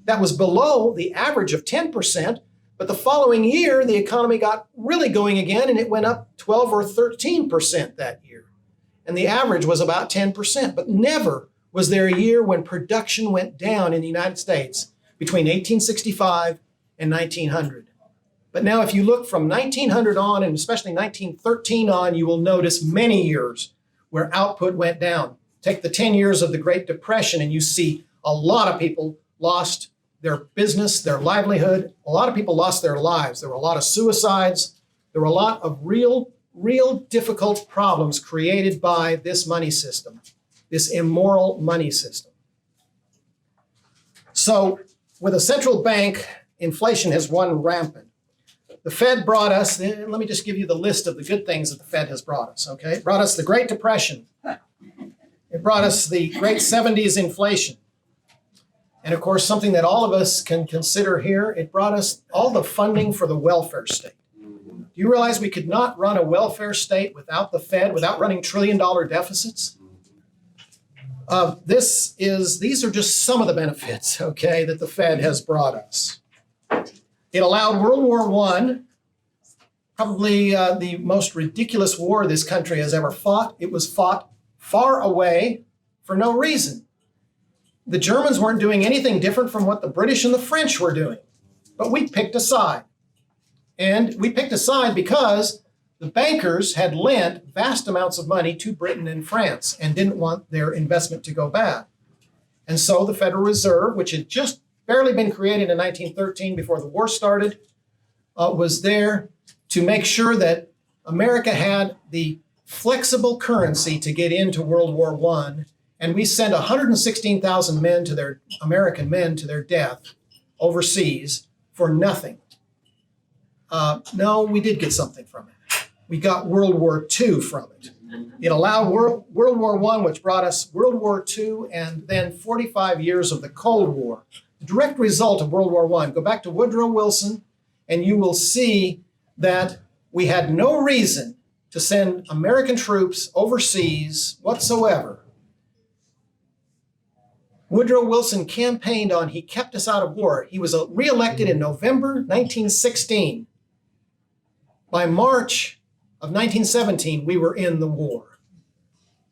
A: That was below the average of 10%, but the following year, the economy got really going again, and it went up 12 or 13% that year. And the average was about 10%, but never was there a year when production went down in the United States between 1865 and 1900. But now if you look from 1900 on, and especially 1913 on, you will notice many years where output went down. Take the 10 years of the Great Depression and you see a lot of people lost their business, their livelihood. A lot of people lost their lives. There were a lot of suicides. There were a lot of real difficult problems created by this money system, this immoral money system. So with a central bank, inflation has run rampant. The Fed brought us, let me just give you the list of the good things that the Fed has brought us, okay? It brought us the Great Depression. It brought us the great 70s inflation. And of course, something that all of us can consider here, it brought us all the funding for the welfare state. Do you realize we could not run a welfare state without the Fed, without running trillion-dollar deficits? These are just some of the benefits, okay, that the Fed has brought us. It allowed World War I, probably the most ridiculous war this country has ever fought. It was fought far away for no reason. The Germans weren't doing anything different from what the British and the French were doing, but we picked a side. And we picked a side because the bankers had lent vast amounts of money to Britain and France and didn't want their investment to go bad. And so the Federal Reserve, which had just barely been created in 1913 before the war started, was there to make sure that America had the flexible currency to get into World War I. And we sent 116,000 American men to their death overseas for nothing. No, we did get something from it. We got World War II from it. It allowed World War I, which brought us World War II, and then 45 years of the Cold War. The direct result of World War I. Go back to Woodrow Wilson, and you will see that we had no reason to send American troops overseas whatsoever. Woodrow Wilson campaigned on, he kept us out of war. He was reelected in November 1916. By March of 1917, we were in the war.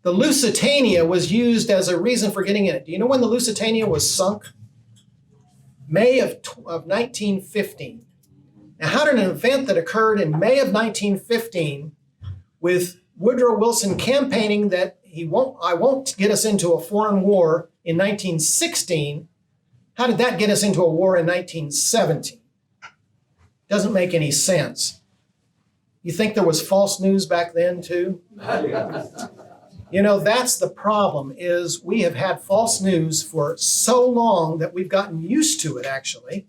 A: The Lusitania was used as a reason for getting in it. Do you know when the Lusitania was sunk? May of 1915. Now, how did an event that occurred in May of 1915 with Woodrow Wilson campaigning that I won't get us into a foreign war in 1916, how did that get us into a war in 1917? Doesn't make any sense. You think there was false news back then too? You know, that's the problem, is we have had false news for so long that we've gotten used to it, actually.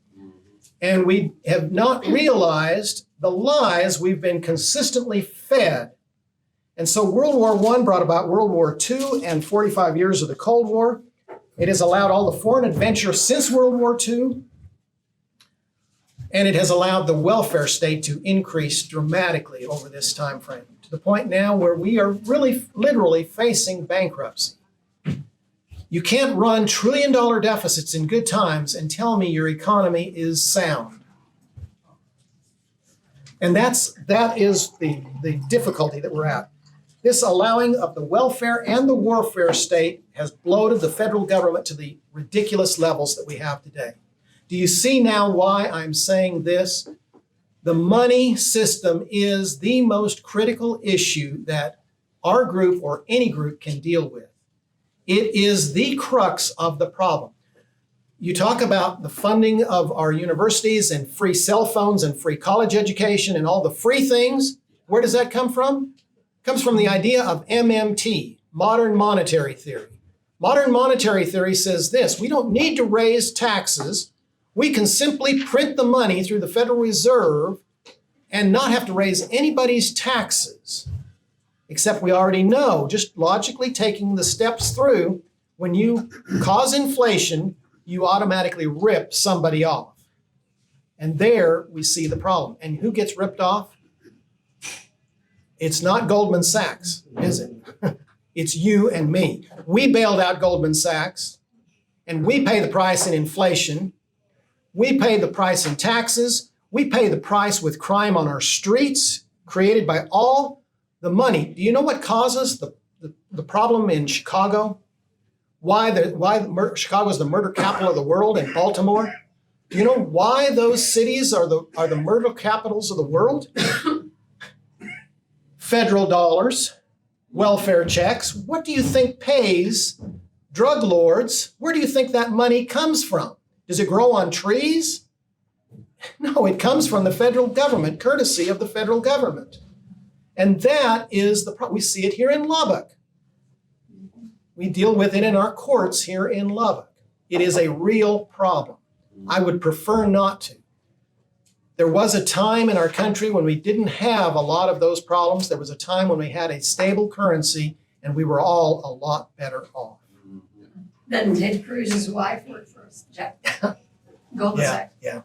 A: And we have not realized the lies we've been consistently fed. And so World War I brought about World War II and 45 years of the Cold War. It has allowed all the foreign adventure since World War II. And it has allowed the welfare state to increase dramatically over this time frame, to the point now where we are really literally facing bankruptcy. You can't run trillion-dollar deficits in good times and tell me your economy is sound. And that is the difficulty that we're at. This allowing of the welfare and the warfare state has bloated the federal government to the ridiculous levels that we have today. Do you see now why I'm saying this? The money system is the most critical issue that our group or any group can deal with. It is the crux of the problem. You talk about the funding of our universities and free cell phones and free college education and all the free things. Where does that come from? It comes from the idea of MMT, modern monetary theory. Modern monetary theory says this: we don't need to raise taxes. We can simply print the money through the Federal Reserve and not have to raise anybody's taxes. Except we already know, just logically taking the steps through, when you cause inflation, you automatically rip somebody off. And there we see the problem. And who gets ripped off? It's not Goldman Sachs, is it? It's you and me. We bailed out Goldman Sachs, and we pay the price in inflation. We pay the price in taxes. We pay the price with crime on our streets, created by all the money. Do you know what causes the problem in Chicago? Why Chicago is the murder capital of the world, and Baltimore? Do you know why those cities are the murder capitals of the world? Federal dollars, welfare checks. What do you think pays drug lords? Where do you think that money comes from? Does it grow on trees? No, it comes from the federal government, courtesy of the federal government. And that is the problem. We see it here in Lubbock. We deal with it in our courts here in Lubbock. It is a real problem. I would prefer not to. There was a time in our country when we didn't have a lot of those problems. There was a time when we had a stable currency, and we were all a lot better off.
B: Then Ted Cruz's wife worked for us, Goldman Sachs.
A: Yeah.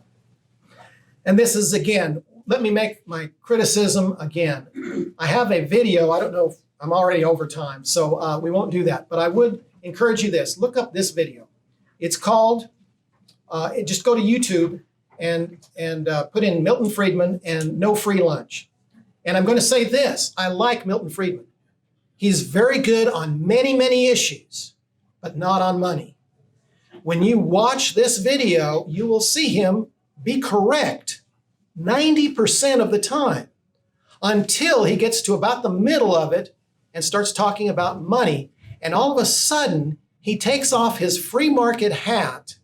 A: And this is, again, let me make my criticism again. I have a video. I don't know if I'm already over time, so we won't do that. But I would encourage you this. Look up this video. It's called, just go to YouTube and put in Milton Friedman and no free lunch. And I'm going to say this. I like Milton Friedman. He's very good on many, many issues, but not on money. When you watch this video, you will see him be correct 90% of the time, until he gets to about the middle of it and starts talking about money. And all of a sudden, he takes off his free market hat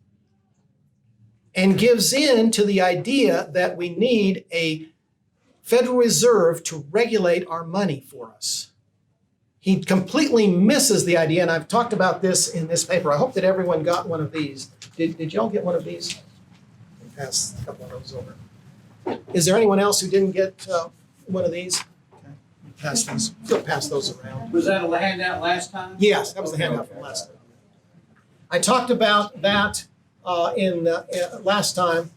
A: and gives in to the idea that we need a Federal Reserve to regulate our money for us. He completely misses the idea, and I've talked about this in this paper. I hope that everyone got one of these. Did y'all get one of these? I'll pass a couple of those over. Is there anyone else who didn't get one of these? Okay. Pass these. Go pass those around.
D: Was that a handout last time?
A: Yes, that was the handout from last time. I talked about that last time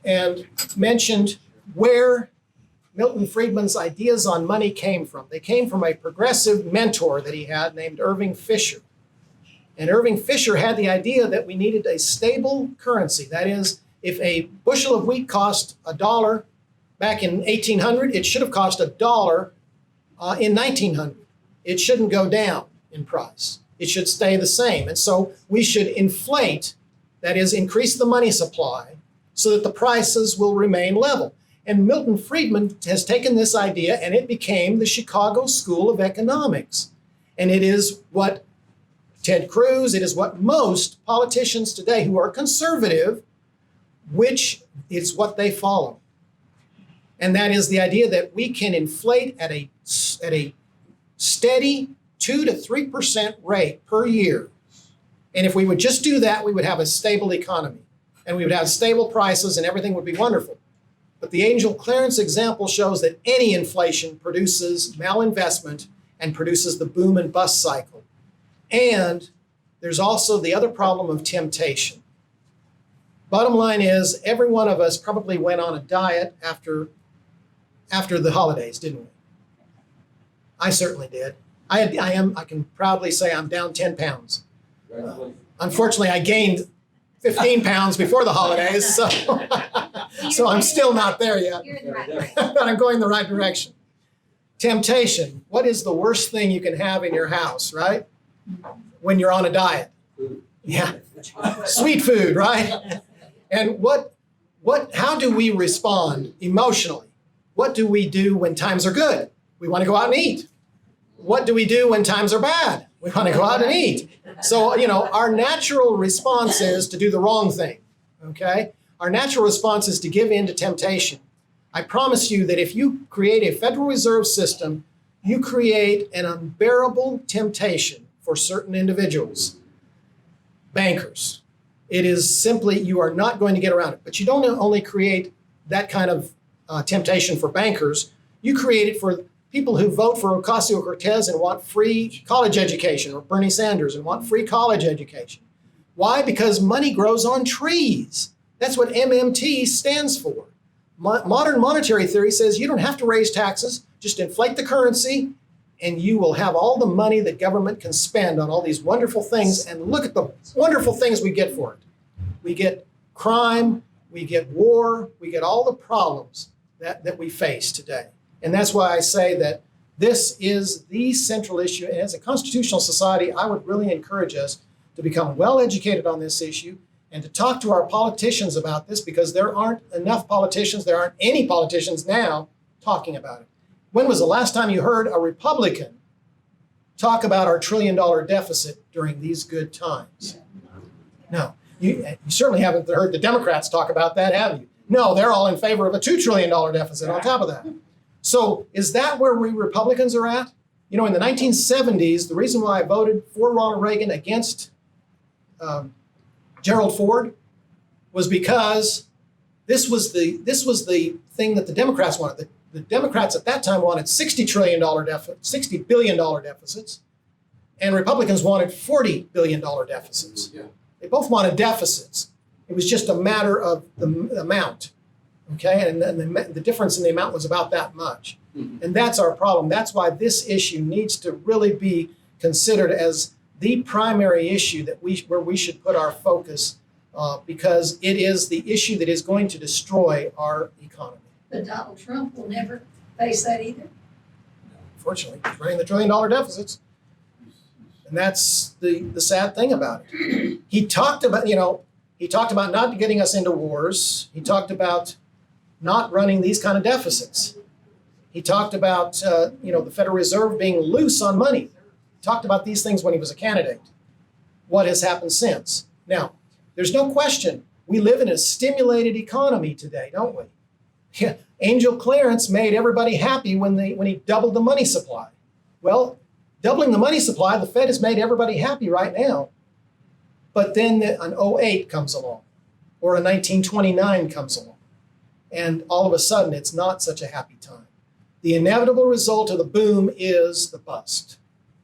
A: and mentioned where Milton Friedman's ideas on money came from. They came from a progressive mentor that he had named Irving Fisher. And Irving Fisher had the idea that we needed a stable currency. That is, if a bushel of wheat cost $1 back in 1800, it should have cost $1 in 1900. It shouldn't go down in price. It should stay the same. And so we should inflate, that is, increase the money supply so that the prices will remain level. And Milton Friedman has taken this idea and it became the Chicago School of Economics. And it is what Ted Cruz, it is what most politicians today who are conservative, which is what they follow. And that is the idea that we can inflate at a steady 2 to 3% rate per year. And if we would just do that, we would have a stable economy and we would have stable prices and everything would be wonderful. But the Angel Clarence example shows that any inflation produces malinvestment and produces the boom and bust cycle. And there's also the other problem of temptation. Bottom line is, every one of us probably went on a diet after the holidays, didn't we? I certainly did. I can proudly say I'm down 10 pounds. Unfortunately, I gained 15 pounds before the holidays, so I'm still not there yet.
B: You're in the right way.
A: But I'm going the right direction. Temptation. What is the worst thing you can have in your house, right? When you're on a diet. Yeah. Sweet food, right? And how do we respond emotionally? What do we do when times are good? We want to go out and eat. What do we do when times are bad? We want to go out and eat. So, our natural response is to do the wrong thing, okay? Our natural response is to give in to temptation. I promise you that if you create a Federal Reserve system, you create an unbearable temptation for certain individuals, bankers. It is simply, you are not going to get around it. But you don't only create that kind of temptation for bankers, you create it for people who vote for Ocasio-Cortez and want free college education, or Bernie Sanders and want free college education. Why? Because money grows on trees. That's what MMT stands for. Modern monetary theory says you don't have to raise taxes, just inflate the currency, and you will have all the money that government can spend on all these wonderful things. And look at the wonderful things we get for it. We get crime, we get war, we get all the problems that we face today. And that's why I say that this is the central issue. And as a constitutional society, I would really encourage us to become well educated on this issue and to talk to our politicians about this, because there aren't enough politicians, there aren't any politicians now talking about it. When was the last time you heard a Republican talk about our $1 trillion deficit during these good times? No. You certainly haven't heard the Democrats talk about that, have you? No, they're all in favor of a $2 trillion deficit on top of that. So is that where we Republicans are at? You know, in the 1970s, the reason why I voted for Ronald Reagan against Gerald Ford was because this was the thing that the Democrats wanted. The Democrats at that time wanted $60 billion deficits, and Republicans wanted $40 billion deficits.
D: Yeah.
A: They both wanted deficits. It was just a matter of the amount, okay? And then the difference in the amount was about that much.
D: Mhm.
A: And that's our problem. That's why this issue needs to really be considered as the primary issue where we should put our focus, because it is the issue that is going to destroy our economy.
B: But Donald Trump will never face that either.
A: Fortunately, he's running the $1 trillion deficits. And that's the sad thing about it. He talked about not getting us into wars. He talked about not running these kind of deficits. He talked about the Federal Reserve being loose on money. He talked about these things when he was a candidate. What has happened since? Now, there's no question we live in a stimulated economy today, don't we? Yeah, Angel Clarence made everybody happy when he doubled the money supply. Well, doubling the money supply, the Fed has made everybody happy right now. But then an 08 comes along, or a 1929 comes along, and all of a sudden it's not such a happy time. The inevitable result of the boom is the bust.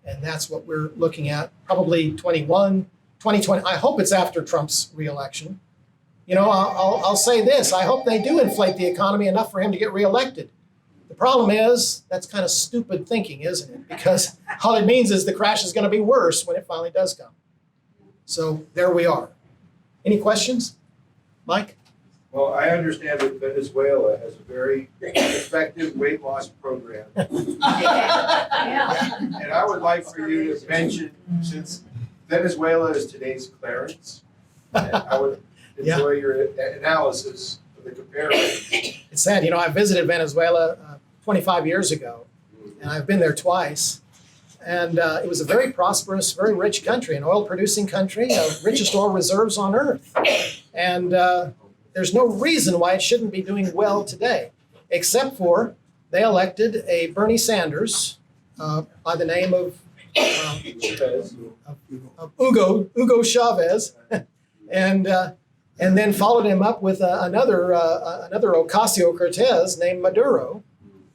A: And that's what we're looking at, probably 2020. I hope it's after Trump's reelection. You know, I'll say this. I hope they do inflate the economy enough for him to get reelected. The problem is that's kind of stupid thinking, isn't it? Because all it means is the crash is going to be worse when it finally does come. So there we are. Any questions? Mike?
E: Well, I understand that Venezuela has a very effective weight loss program.
B: Yeah.
E: And I would like for you to mention, since Venezuela is today's Clarence, and I would enjoy your analysis of the comparison.
A: It's sad. You know, I visited Venezuela 25 years ago, and I've been there twice. And it was a very prosperous, very rich country, an oil-producing country, richest oil reserves on earth. And there's no reason why it shouldn't be doing well today, except for they elected a Bernie Sanders by the name of Hugo Chavez, and then followed him up with another Ocasio-Cortez named Maduro,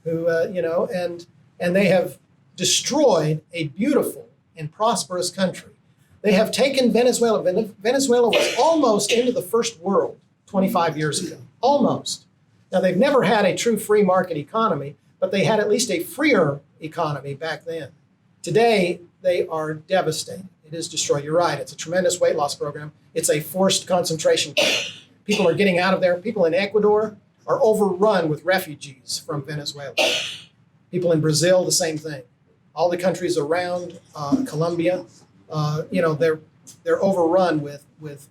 A: who and they have destroyed a beautiful and prosperous country. They have taken Venezuela. Venezuela was almost into the first world 25 years ago, almost. Now, they've never had a true free market economy, but they had at least a freer economy back then. Today, they are devastated. It is destroyed. You're right. It's a tremendous weight loss program. It's a forced concentration camp. People are getting out of there. People in Ecuador are overrun with refugees from Venezuela. People in Brazil, the same thing. All the countries around Colombia, they're overrun with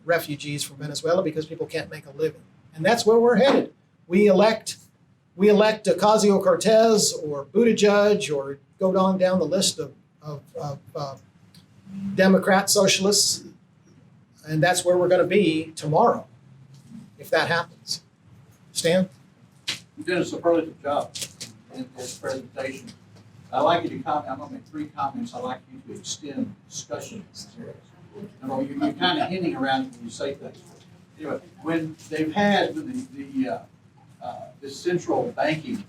A: refugees from Venezuela because people can't make a living. And that's where we're headed. We elect Ocasio-Cortez or Buttigieg, or go on down the list of Democrat socialists, and that's where we're going to be tomorrow, if that happens. Stan?
D: You did a superlative job in this presentation. I'd like you to comment. I'm going to make 3 comments. I'd like you to extend discussion. You're kind of hinting around it when you say things. Anyway, when they've had the central banking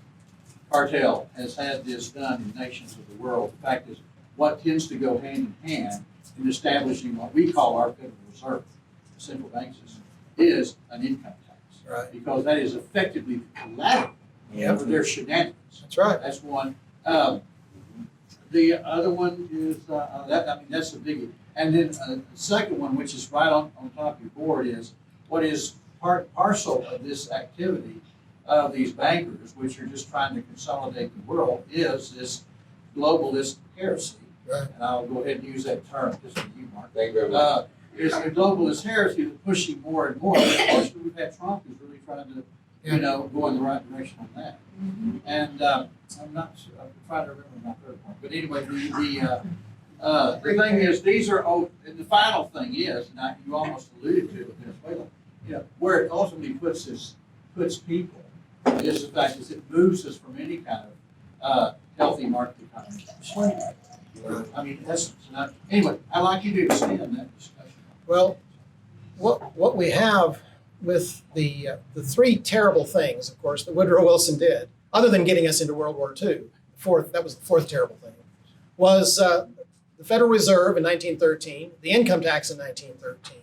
D: cartel has had this done in nations of the world. The fact is, what tends to go hand in hand in establishing what we call our Federal Reserve, the central bank system, is an income tax.
A: Right.
D: Because that is effectively collateral for their shenanigans.
A: That's right.
D: That's one. The other one is, that's a biggie. And then the second one, which is right on top of your board, is what is parcel of this activity of these bankers, which are just trying to consolidate the world, is this globalist heresy.
A: Right.
D: And I'll go ahead and use that term just for you, Mark.
E: Thank you very much.
D: Is the globalist heresy that's pushing more and more. Of course, we've had Trump who's really trying to, go in the right direction on that. And I'm not sure, I'm trying to remember my third point. But anyway, the thing is, these are, and the final thing is, and you almost alluded to it, Venezuela, where it ultimately puts people is the fact is it moves us from any kind of healthy market economy to slavery. I mean, that's not, anyway, I'd like you to extend that discussion.
A: Well, what we have with the three terrible things, of course, that Woodrow Wilson did, other than getting us into World War II, that was the fourth terrible thing, was the Federal Reserve in 1913, the income tax in 1913,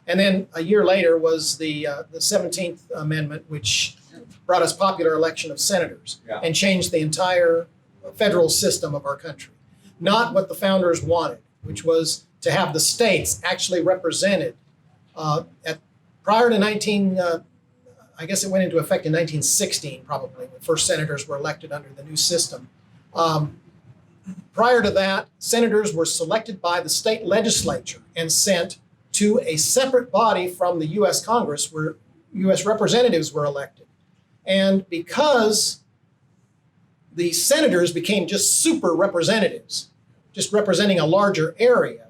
A: and then a year later was the 17th Amendment, which brought us popular election of senators and changed the entire federal system of our country. Not what the founders wanted, which was to have the states actually represented. Prior to I guess it went into effect in 1916, probably, when first senators were elected under the new system. Prior to that, senators were selected by the state legislature and sent to a separate body from the U.S. Congress where U.S. representatives were elected. And because the senators became just super representatives, just representing a larger area,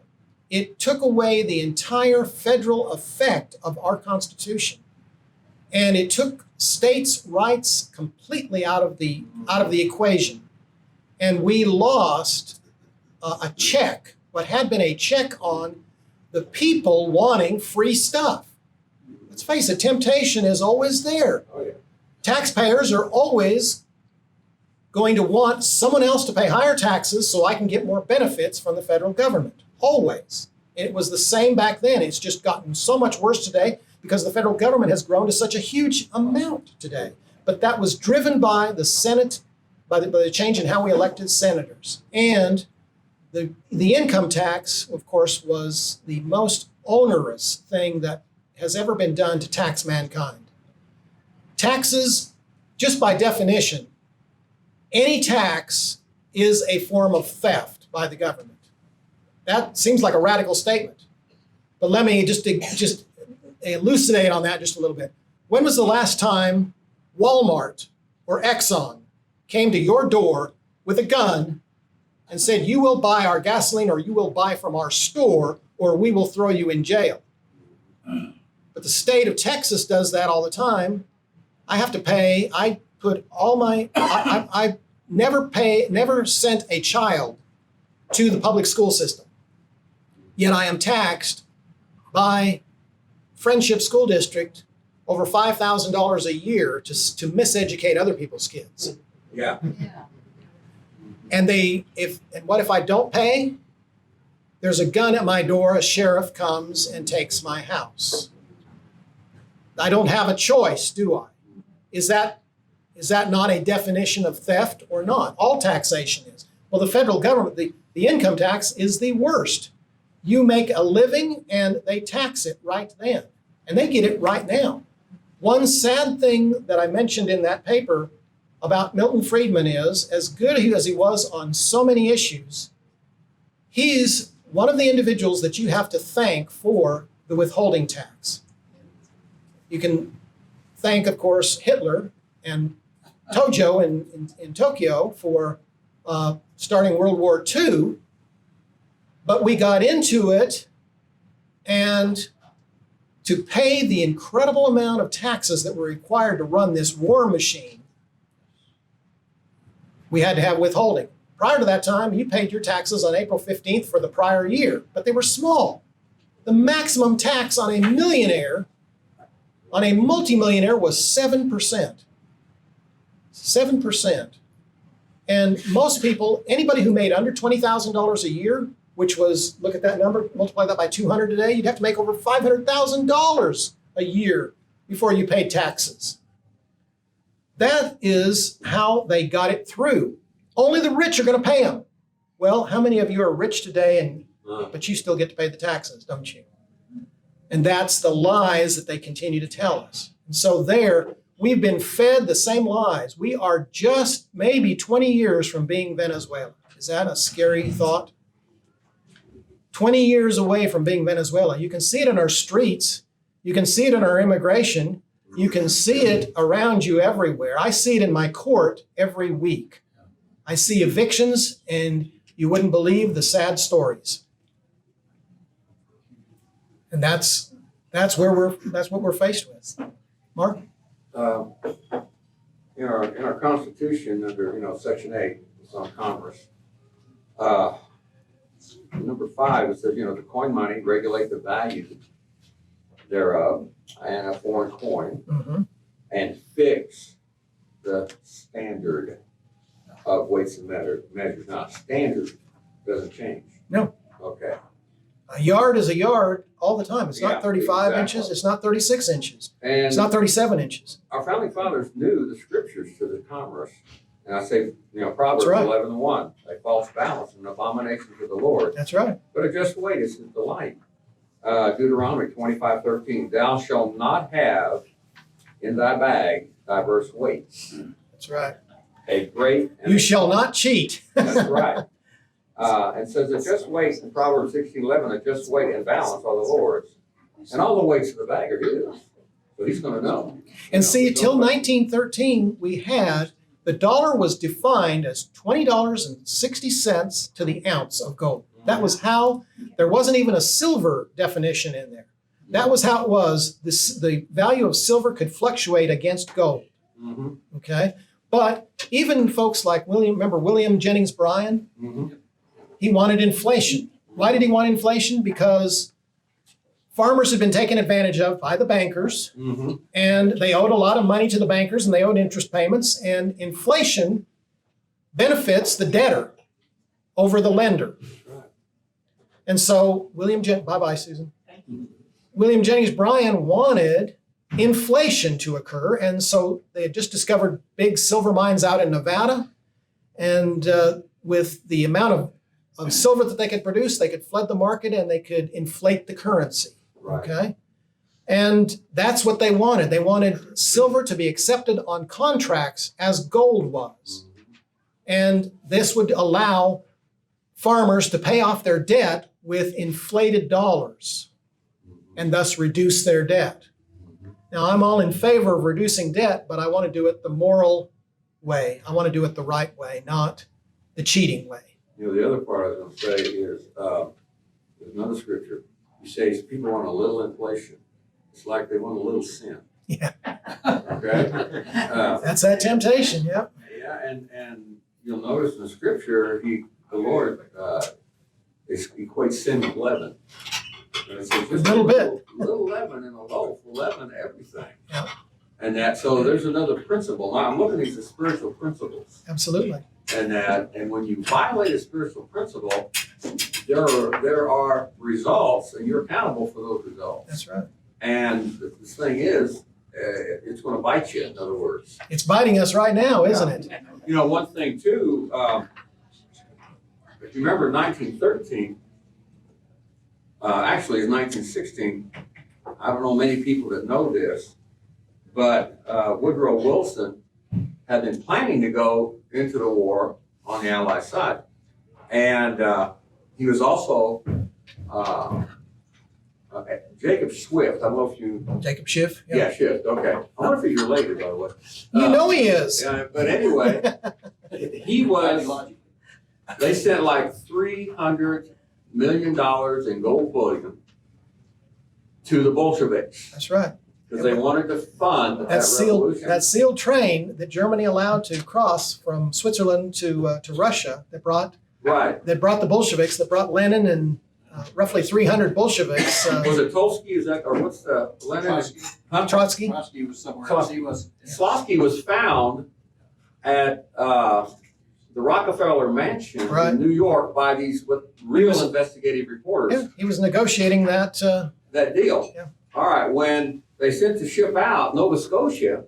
A: it took away the entire federal effect of our Constitution. And it took states' rights completely out of the equation. And we lost a check, what had been a check on the people wanting free stuff. Let's face it, temptation is always there.
E: Oh, yeah.
A: Taxpayers are always going to want someone else to pay higher taxes so I can get more benefits from the federal government. Always. It was the same back then. It's just gotten so much worse today because the federal government has grown to such a huge amount today. But that was driven by the Senate, by the change in how we elected senators. And the income tax, of course, was the most onerous thing that has ever been done to tax mankind. Taxes, just by definition, any tax is a form of theft by the government. That seems like a radical statement. But let me just elucidate on that just a little bit. When was the last time Walmart or Exxon came to your door with a gun and said, you will buy our gasoline or you will buy from our store or we will throw you in jail? But the state of Texas does that all the time. I have to pay, I never sent a child to the public school system. Yet I am taxed by Friendship School District over $5,000 a year to miseducate other people's kids.
E: Yeah.
A: And what if I don't pay? There's a gun at my door, a sheriff comes and takes my house. I don't have a choice, do I? Is that not a definition of theft or not? All taxation is. Well, the federal government, the income tax is the worst. You make a living and they tax it right then. And they get it right now. One sad thing that I mentioned in that paper about Milton Friedman is, as good as he was on so many issues, he's one of the individuals that you have to thank for the withholding tax. You can thank, of course, Hitler and Tojo in Tokyo for starting World War II, but we got into it, and to pay the incredible amount of taxes that were required to run this war machine, we had to have withholding. Prior to that time, you paid your taxes on April 15th for the prior year, but they were small. The maximum tax on a millionaire, on a multimillionaire, was 7%. 7%. And most people, anybody who made under $20,000 a year, which was, look at that number, multiply that by 200 today, you'd have to make over $500,000 a year before you paid taxes. That is how they got it through. Only the rich are going to pay them. Well, how many of you are rich today, but you still get to pay the taxes, don't you? And that's the lies that they continue to tell us. And so there, we've been fed the same lies. We are just maybe 20 years from being Venezuela. Is that a scary thought? 20 years away from being Venezuela. You can see it in our streets. You can see it in our immigration. You can see it around you everywhere. I see it in my court every week. I see evictions, and you wouldn't believe the sad stories. And that's what we're faced with. Mark?
F: In our Constitution, under Section 8, it's on commerce. Number 5, it says to coin money, regulate the value thereof, and a foreign coin,
A: Mm-hmm.
F: and fix the standard of weights and measures. Now, standard doesn't change.
A: No.
F: Okay.
A: A yard is a yard all the time. It's
F: Yeah,
A: not 35
F: exactly.
A: inches. It's not 36 inches.
F: And
A: It's not 37 inches.
F: our founding fathers knew the scriptures to the commerce. And I say, Proverbs
A: That's right.
F: 11:1, a false balance, an abomination to the Lord.
A: That's right.
F: But a just weight is his delight. Deuteronomy 25:13, thou shalt not have in thy bag diverse weights.
A: That's right.
F: A great and
A: You shall not cheat.
F: That's right. And says a just weight in Proverbs 16:11, a just weight and balance are the Lord's. And all the weights of the bag are his. So he's going to know.
A: And see, till 1913, the dollar was defined as $20.60 to the ounce of gold. That was how, there wasn't even a silver definition in there. That was how it was. The value of silver could fluctuate against gold.
F: Mm-hmm.
A: Okay? But even folks like William Jennings Bryan,
F: Mm-hmm.
A: he wanted inflation. Why did he want inflation? Because farmers had been taken advantage of by the bankers,
F: Mm-hmm.
A: and they owed a lot of money to the bankers, and they owed interest payments, and inflation benefits the debtor over the lender. And so bye-bye, Susan. William Jennings Bryan wanted inflation to occur, and so they had just discovered big silver mines out in Nevada, and with the amount of silver that they could produce, they could flood the market and they could inflate the currency.
F: Right.
A: Okay? And that's what they wanted. They wanted silver to be accepted on contracts as gold was. And this would allow farmers to pay off their debt with inflated dollars and thus reduce their debt. Now, I'm all in favor of reducing debt, but I want to do it the moral way. I want to do it the right way, not the cheating way.
F: The other part I was going to say is, there's another scripture. He says people want a little inflation. It's like they want a little sin.
A: Yeah.
F: Okay?
A: That's that temptation, yeah.
F: Yeah, and you'll notice in the scripture, the Lord equates sin with leaven. And it says just
A: A little bit.
F: little leaven in a loaf will leaven everything.
A: Yeah.
F: And so there's another principle. Now I'm looking at these as spiritual principles.
A: Absolutely.
F: And when you violate a spiritual principle, there are results, and you're accountable for those results.
A: That's right.
F: And the thing is, it's going to bite you. In other words,
A: It's biting us right now, isn't it?
F: one thing too. If you remember 1913, actually it's 1916. I don't know many people that know this, but Woodrow Wilson had been planning to go into the war on the Allied side. And he was also Jacob Swift. I don't know if you...
A: Jacob Schiff?
F: Yeah, Swift, okay. I wonder if he's related, by the way.
A: You know he is.
F: But anyway, he was... They sent like $300 million in gold bullion to the Bolsheviks
A: That's right.
F: because they wanted to fund that revolution.
A: That sealed train that Germany allowed to cross from Switzerland to Russia that brought the Bolsheviks, that brought Lenin and roughly 300 Bolsheviks.
F: Was it Tolsky? Is that, or what's the Lenin? Huh?
A: Trotsky?
D: Trotsky was somewhere else. He was.
F: Slosky was found at the Rockefeller Mansion
A: Right.
F: in New York by these real
A: was-
F: investigative reporters.
A: Yeah, he was negotiating that.
F: That deal.
A: Yeah.
F: All right, when they sent the ship out, Nova Scotia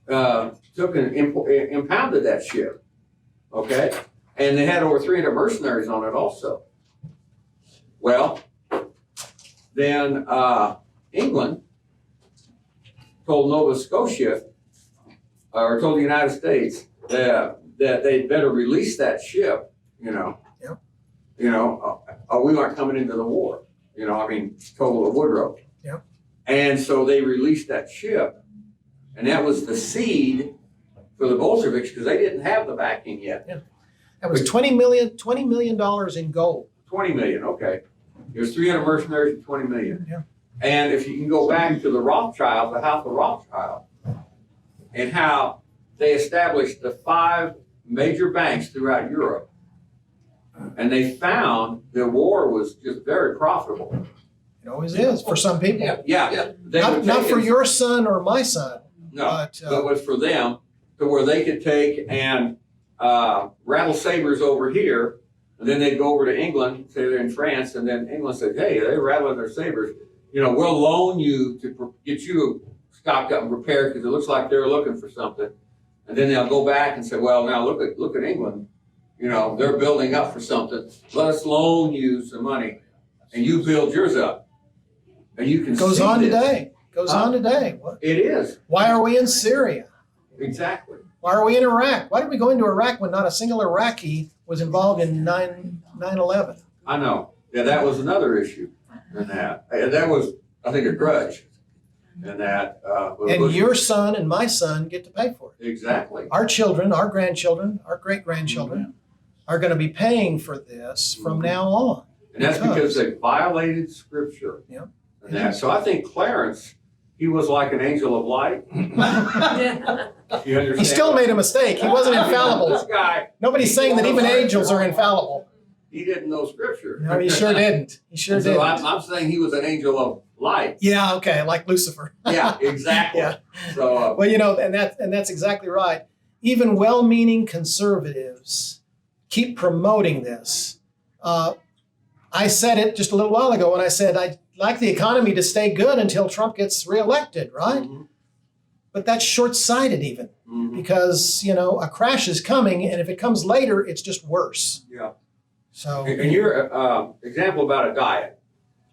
F: took and impounded that ship, okay? And they had over 300 mercenaries on it also. Well, then England told Nova Scotia, or told the United States that they'd better release that ship, you know.
A: Yep.
F: You know, or we aren't coming into the war. You know, I mean, told Woodrow.
A: Yep.
F: And so they released that ship, and that was the seed for the Bolsheviks because they didn't have the backing yet.
A: That was $20 million in gold.
F: 20 million, okay. There's 300 mercenaries and 20 million.
A: Yeah.
F: And if you can go back to the Rothschild, the House of Rothschild, and how they established the 5 major banks throughout Europe, and they found the war was just very profitable.
A: It always is for some people.
F: Yeah. They would
A: Not
F: take
A: for
F: it-
A: your son or my son,
F: No,
A: but
F: but it was for them to where they could take and rattle sabers over here, and then they'd go over to England, say they're in France, and then England said, hey, they're rattling their sabers. You know, we'll loan you to get you stocked up and prepared because it looks like they're looking for something. And then they'll go back and say, well, now look at England. You know, they're building up for something. Let us loan you some money, and you build yours up. And you can
A: goes
F: see
A: on
F: this.
A: today. Goes
F: Huh?
A: on today. What?
F: It is,
A: Why are we in Syria?
F: exactly.
A: Why are we in Iraq? Why did we go into Iraq when not a single Iraqi was involved in 9/11?
F: I know. Yeah, that was another issue in that. And that was, I think, a grudge in that.
A: And your son and my son get to pay for it.
F: Exactly.
A: Our children, our grandchildren, our great-grandchildren are going to be paying for this from now on.
F: And that's because they violated scripture.
A: Yep.
F: And that. So I think Clarence, he was like an angel of light. You understand?
A: He still made a mistake. He wasn't
F: This
A: infallible.
F: guy,
A: Nobody's saying that even angels are infallible.
F: he didn't know scripture.
A: No, he sure didn't. He sure
F: So
A: didn't.
F: I'm saying he was an angel of light.
A: Yeah, okay, like Lucifer.
F: Yeah, exactly.
A: Yeah.
F: So,
A: Well, you know, and that's exactly right. Even well-meaning conservatives keep promoting this. I said it just a little while ago when I said I'd like the economy to stay good until Trump gets reelected, right?
F: mhm,
A: But that's short-sighted even
F: mhm,
A: because, you know, a crash is coming, and if it comes later, it's just worse.
F: yeah.
A: So,
F: And your example about a diet,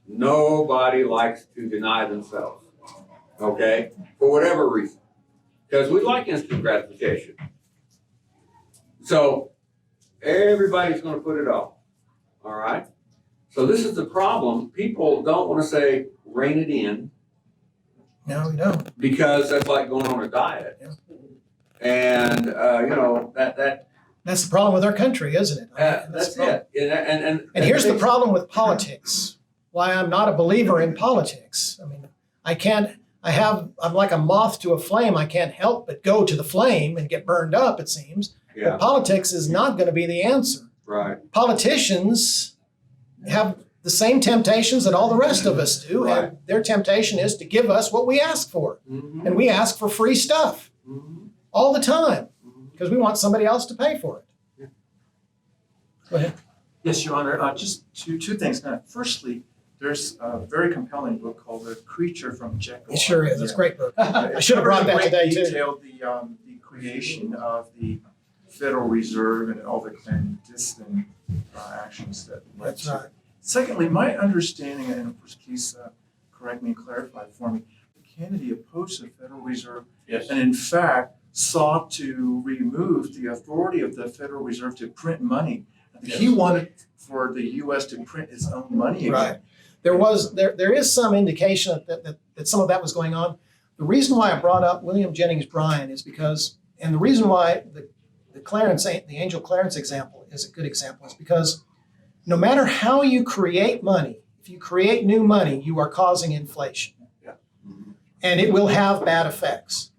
F: nobody likes to deny themselves, okay, for whatever reason, because we like instant gratification. So everybody's going to put it off, all right? So this is the problem. People don't want to say rein it in
A: no, we don't.
F: because that's like going on a diet.
A: Yeah.
F: And, you know, that
A: That's the problem with our country, isn't it?
F: that's
A: the problem.
F: it.
A: And here's the problem with politics. Why I'm not a believer in politics. I mean, I'm like a moth to a flame. I can't help but go to the flame and get burned up, it seems.
F: Yeah,
A: But politics is not going to be the answer.
F: right.
A: Politicians have the same temptations that all the rest of us do.
F: Right.
A: And their temptation is to give us what we ask for.
F: Mhm,
A: And we ask for free stuff
F: mhm,
A: all the time
F: mhm.
A: because we want somebody else to pay for it. Go ahead.
G: Yes, Your Honor. Just two things. Firstly, there's a very compelling book called The Creature from Jekyll.
A: It sure is. It's a great book.
G: I
A: should have brought that today, too.
G: Detail the creation of the Federal Reserve and all the clandestine actions that led
A: That's
G: to it.
A: right.
G: Secondly, my understanding, and of course, please correct me and clarify for me, Kennedy opposed the Federal Reserve
D: Yes.
G: and in fact sought to remove the authority of the Federal Reserve to print money. He wanted for the U.S. to print its own money again.
A: Right. There is some indication that some of that was going on. The reason why I brought up William Jennings Bryan is because, and the reason why the Angel Clarence example is a good example is because no matter how you create money, if you create new money, you are causing inflation.
G: Yeah.
A: And it will have bad effects.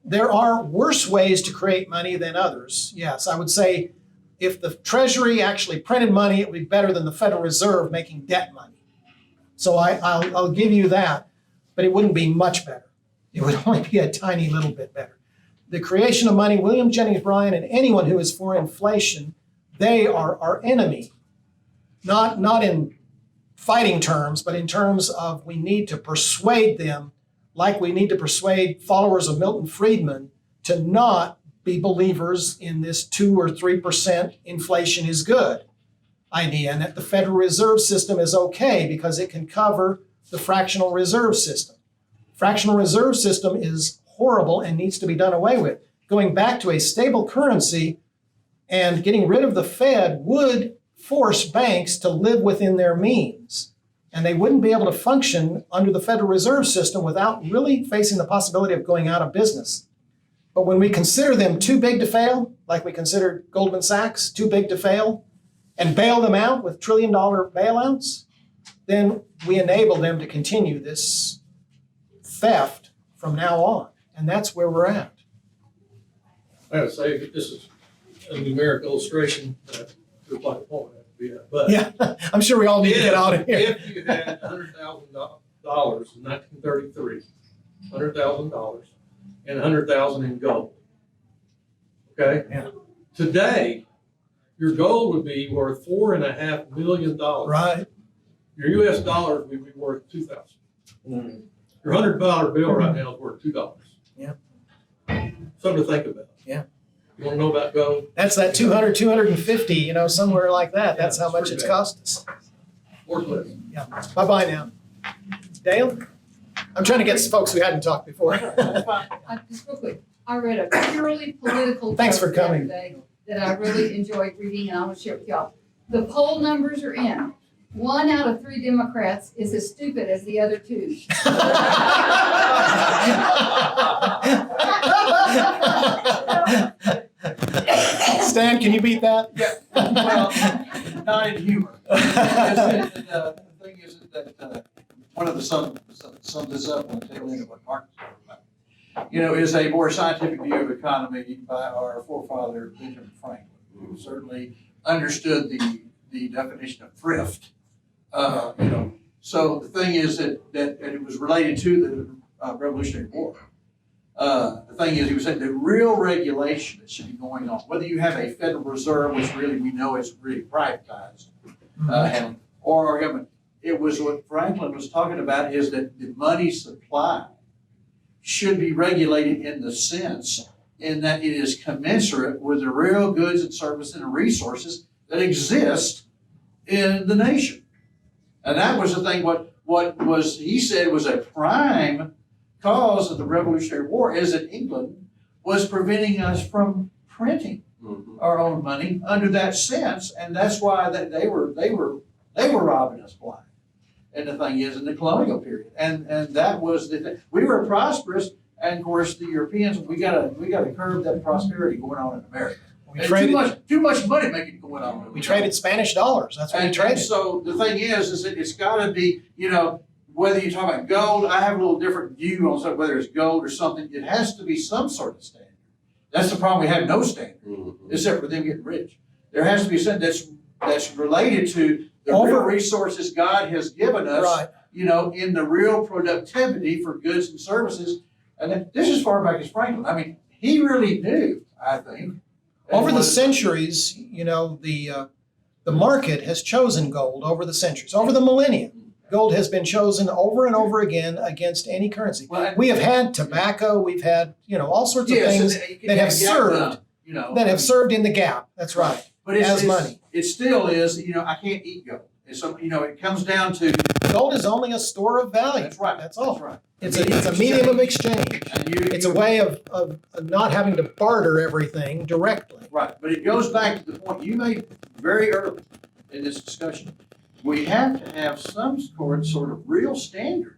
A: There are worse ways to create money than others. Yes, I would say if the Treasury actually printed money, it would be better than the Federal Reserve making debt money. So I'll give you that, but it wouldn't be much better. It would only be a tiny little bit better. the creation of money, William Jennings Bryan and anyone who is for inflation, they are our enemy. Not in fighting terms, but in terms of we need to persuade them, like we need to persuade followers of Milton Friedman to not be believers in this 2 or 3% inflation is good idea, and that the Federal Reserve System is okay because it can cover the fractional reserve system. Fractional reserve system is horrible and needs to be done away with. Going back to a stable currency and getting rid of the Fed would force banks to live within their means. And they wouldn't be able to function under the Federal Reserve System without really facing the possibility of going out of business. But when we consider them too big to fail, like we considered Goldman Sachs too big to fail, and bail them out with trillion-dollar bailouts, then we enable them to continue this theft from now on. And that's where we're at.
H: I gotta say, this is a numeric illustration, feels like a point, but.
A: Yeah, I'm sure we all need to get out of here.
H: If you had $100,000 in 1933, $100,000, and $100,000 in gold, okay?
A: Yeah.
H: Today, your gold would be worth $4.5 million.
A: Right.
H: Your US dollar would be worth $2,000. Your $100 bill right now is worth $2.
A: Yeah.
H: Something to think about.
A: Yeah.
H: You wanna know about gold?
A: That's that 200, 250, somewhere like that. That's
H: Yeah,
A: how much
H: pretty
A: it's
H: bad.
A: cost us.
H: Worth less.
A: Yeah. Bye-bye now. Dale? I'm trying to get some folks who hadn't talked before.
I: Just real quick, I read a purely political.
A: Thanks for
I: post the other
A: coming.
I: day that I really enjoyed reading, and I want to share it with y'all. The poll numbers are in. 1 out of 3 Democrats is as stupid as the other 2.
A: Stan, can you beat that?
D: Well, not in humor. The thing is that one of the sums this up on the tail end of what Mark was talking about, is a more scientific view of economy by our forefather Benjamin Franklin, who certainly understood the definition of thrift. So the thing is that it was related to the Revolutionary War. The thing is, he was saying the real regulation that should be going on, whether you have a Federal Reserve, which really we know is really privatized, or our government, it was what Franklin was talking about is that the money supply should be regulated in the sense in that it is commensurate with the real goods and services and resources that exist in the nation. And that was the thing, what was, he said was a prime cause of the Revolutionary War is that England was preventing us from printing our own money under that sense, and that's why they were robbing us blind. And the thing is, in the colonial period, and that was the thing. We were prosperous, and of course the Europeans, we gotta curb that prosperity going on in America. Too much money making going on.
A: We traded Spanish dollars. That's what we
D: And
A: traded.
D: so the thing is that it's got to be, whether you talk about gold, I have a little different view on something, whether it's gold or something. It has to be some sort of standard. That's the problem. We have no standard, except for them getting rich. There has to be something that's related to the real resources God has given us,
A: Right.
D: In the real productivity for goods and services. And then, this is far back as Franklin. I mean, he really knew, I think.
A: Over the centuries, the market has chosen gold over the centuries, over the millennia. Gold has been chosen over and over again against any currency.
D: Well,
A: We have had tobacco, we've had, all sorts of things that have served, that have served in the gap. That's right.
D: But
A: as money.
D: It still is, I can't eat gold. It's it comes down to.
A: Gold is only a store of value.
D: That's right.
A: That's all.
D: That's right.
A: It's a medium of exchange.
D: And
A: It's a way of not having to barter everything directly.
D: Right, but it goes back to the point you made very early in this discussion. We have to have some sort of real standard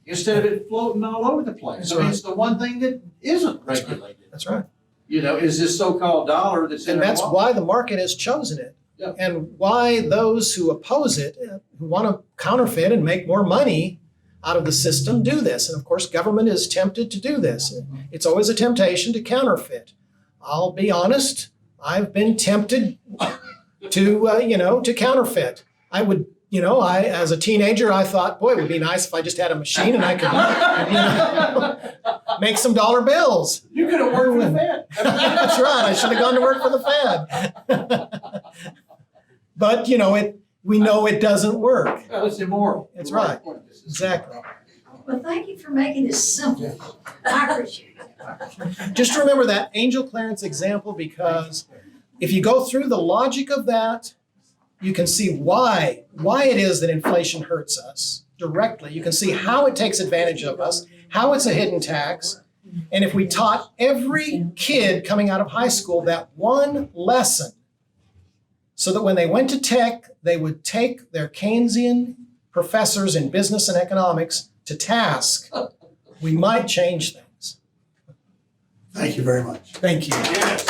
D: instead of it floating all over the place.
A: That's
D: I mean,
A: right.
D: it's the one thing that isn't regulated.
A: That's right.
D: Is this so-called dollar that's in
A: And
D: our
A: that's
D: wallet.
A: why the market has chosen it.
D: Yeah.
A: And why those who oppose it, who want to counterfeit and make more money out of the system, do this. And of course, government is tempted to do this. It's always a temptation to counterfeit. I'll be honest, I've been tempted to counterfeit. I would you know, as a teenager, I thought, boy, it would be nice if I just had a machine and I could, make some dollar bills.
D: You could have worked for the Fed.
A: That's right. I should have gone to work for the Fed. But, we know it doesn't work.
D: Well, it's immoral.
A: That's
D: You're
A: right.
D: This is-
A: Exactly.
B: Well, thank you for making this simple. I appreciate it.
A: Just remember that Angel Clarence example, because if you go through the logic of that, you can see why it is that inflation hurts us directly. You can see how it takes advantage of us, how it's a hidden tax. And if we taught every kid coming out of high school that one lesson, so that when they went to tech, they would take their Keynesian professors in business and economics to task, we might change things.
C: Thank you very much.
A: Thank you.
D: Yes.